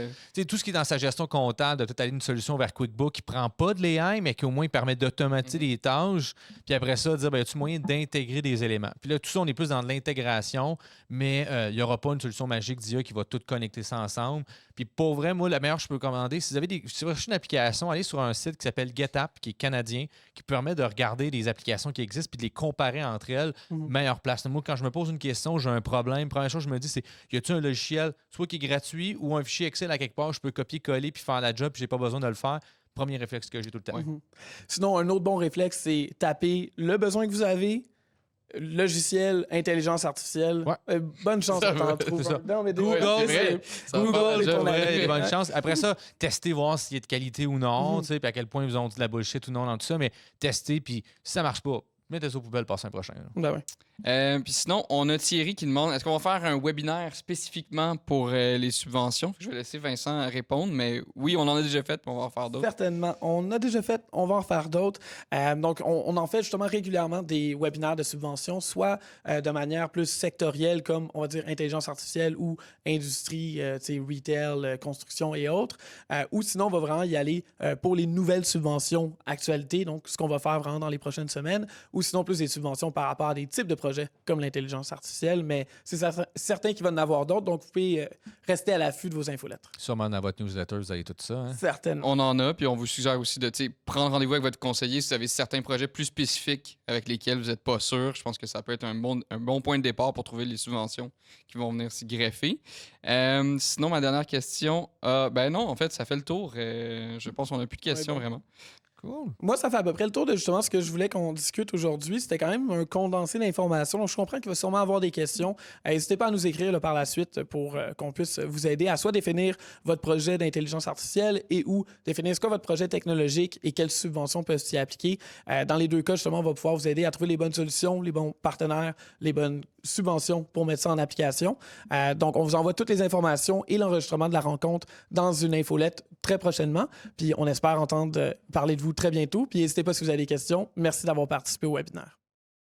Tout ce qui est dans sa gestion comptable, de tout aller une solution vers QuickBooks qui prend pas de l'AI, mais qui au moins permet d'automatiser des tâches. Puis après ça, dire, ben, y a-tu moyen d'intégrer des éléments? Puis là, tout ça, on est plus dans de l'intégration, mais il n'y aura pas une solution magique d'IA qui va tout connecter ça ensemble. Puis pour vrai, moi, la meilleure que je peux commander, si vous cherchez une application, allez sur un site qui s'appelle GetApp, qui est canadien, qui permet de regarder des applications qui existent puis de les comparer entre elles. Meilleure place. Moi, quand je me pose une question, j'ai un problème, première chose que je me dis, c'est y a-t-il un logiciel, soit qui est gratuit ou un fichier Excel à quelque part, je peux copier-coller puis faire la job puis j'ai pas besoin de le faire. Premier réflexe que j'ai tout le temps. Sinon, un autre bon réflexe, c'est taper le besoin que vous avez, logiciel, intelligence artificielle. Bonne chance à t'en trouver. Google, bonne chance. Après ça, tester, voir s'il y a de qualité ou non, puis à quel point ils ont dit de la bullshit ou non dans tout ça, mais tester, puis si ça marche pas, mettez ça aux poubelles, passez un prochain. Puis sinon, on a Thierry qui demande est-ce qu'on va faire un webinaire spécifiquement pour les subventions? Je vais laisser Vincent répondre, mais oui, on en a déjà fait, puis on va en faire d'autres. Certainement. On a déjà fait, on va en faire d'autres. Donc, on en fait justement régulièrement des webinaires de subventions, soit de manière plus sectorielle, comme on va dire intelligence artificielle ou industrie, retail, construction et autres. Ou sinon, on va vraiment y aller pour les nouvelles subventions actualités, donc ce qu'on va faire vraiment dans les prochaines semaines, ou sinon plus des subventions par rapport à des types de projets comme l'intelligence artificielle, mais c'est certain qu'il va en avoir d'autres, donc vous pouvez rester à l'affût de vos infolettres. Sûrement dans votre newsletter, vous avez tout ça. Hein? Certainement. On en a, puis on vous suggère aussi de prendre rendez-vous avec votre conseiller si vous avez certains projets plus spécifiques avec lesquels vous n'êtes pas sûr. Je pense que ça peut être un bon point de départ pour trouver les subventions qui vont venir s'y greffer. Sinon, ma dernière question, ben non, en fait, ça fait le tour. Je pense qu'on n'a plus de questions vraiment. Cool. Moi, ça fait à peu près le tour de justement ce que je voulais qu'on discute aujourd'hui. C'était quand même un condensé d'informations. Donc, je comprends qu'il va sûrement avoir des questions. N'hésitez pas à nous écrire par la suite pour qu'on puisse vous aider à soit définir votre projet d'intelligence artificielle et ou définir ce qu'est votre projet technologique et quelles subventions peuvent s'y appliquer. Dans les deux cas, justement, on va pouvoir vous aider à trouver les bonnes solutions, les bons partenaires, les bonnes subventions pour mettre ça en application. Donc, on vous envoie toutes les informations et l'enregistrement de la rencontre dans une infolette très prochainement. Puis, on espère entendre parler de vous très bientôt. Puis, n'hésitez pas si vous avez des questions. Merci d'avoir participé au webinaire.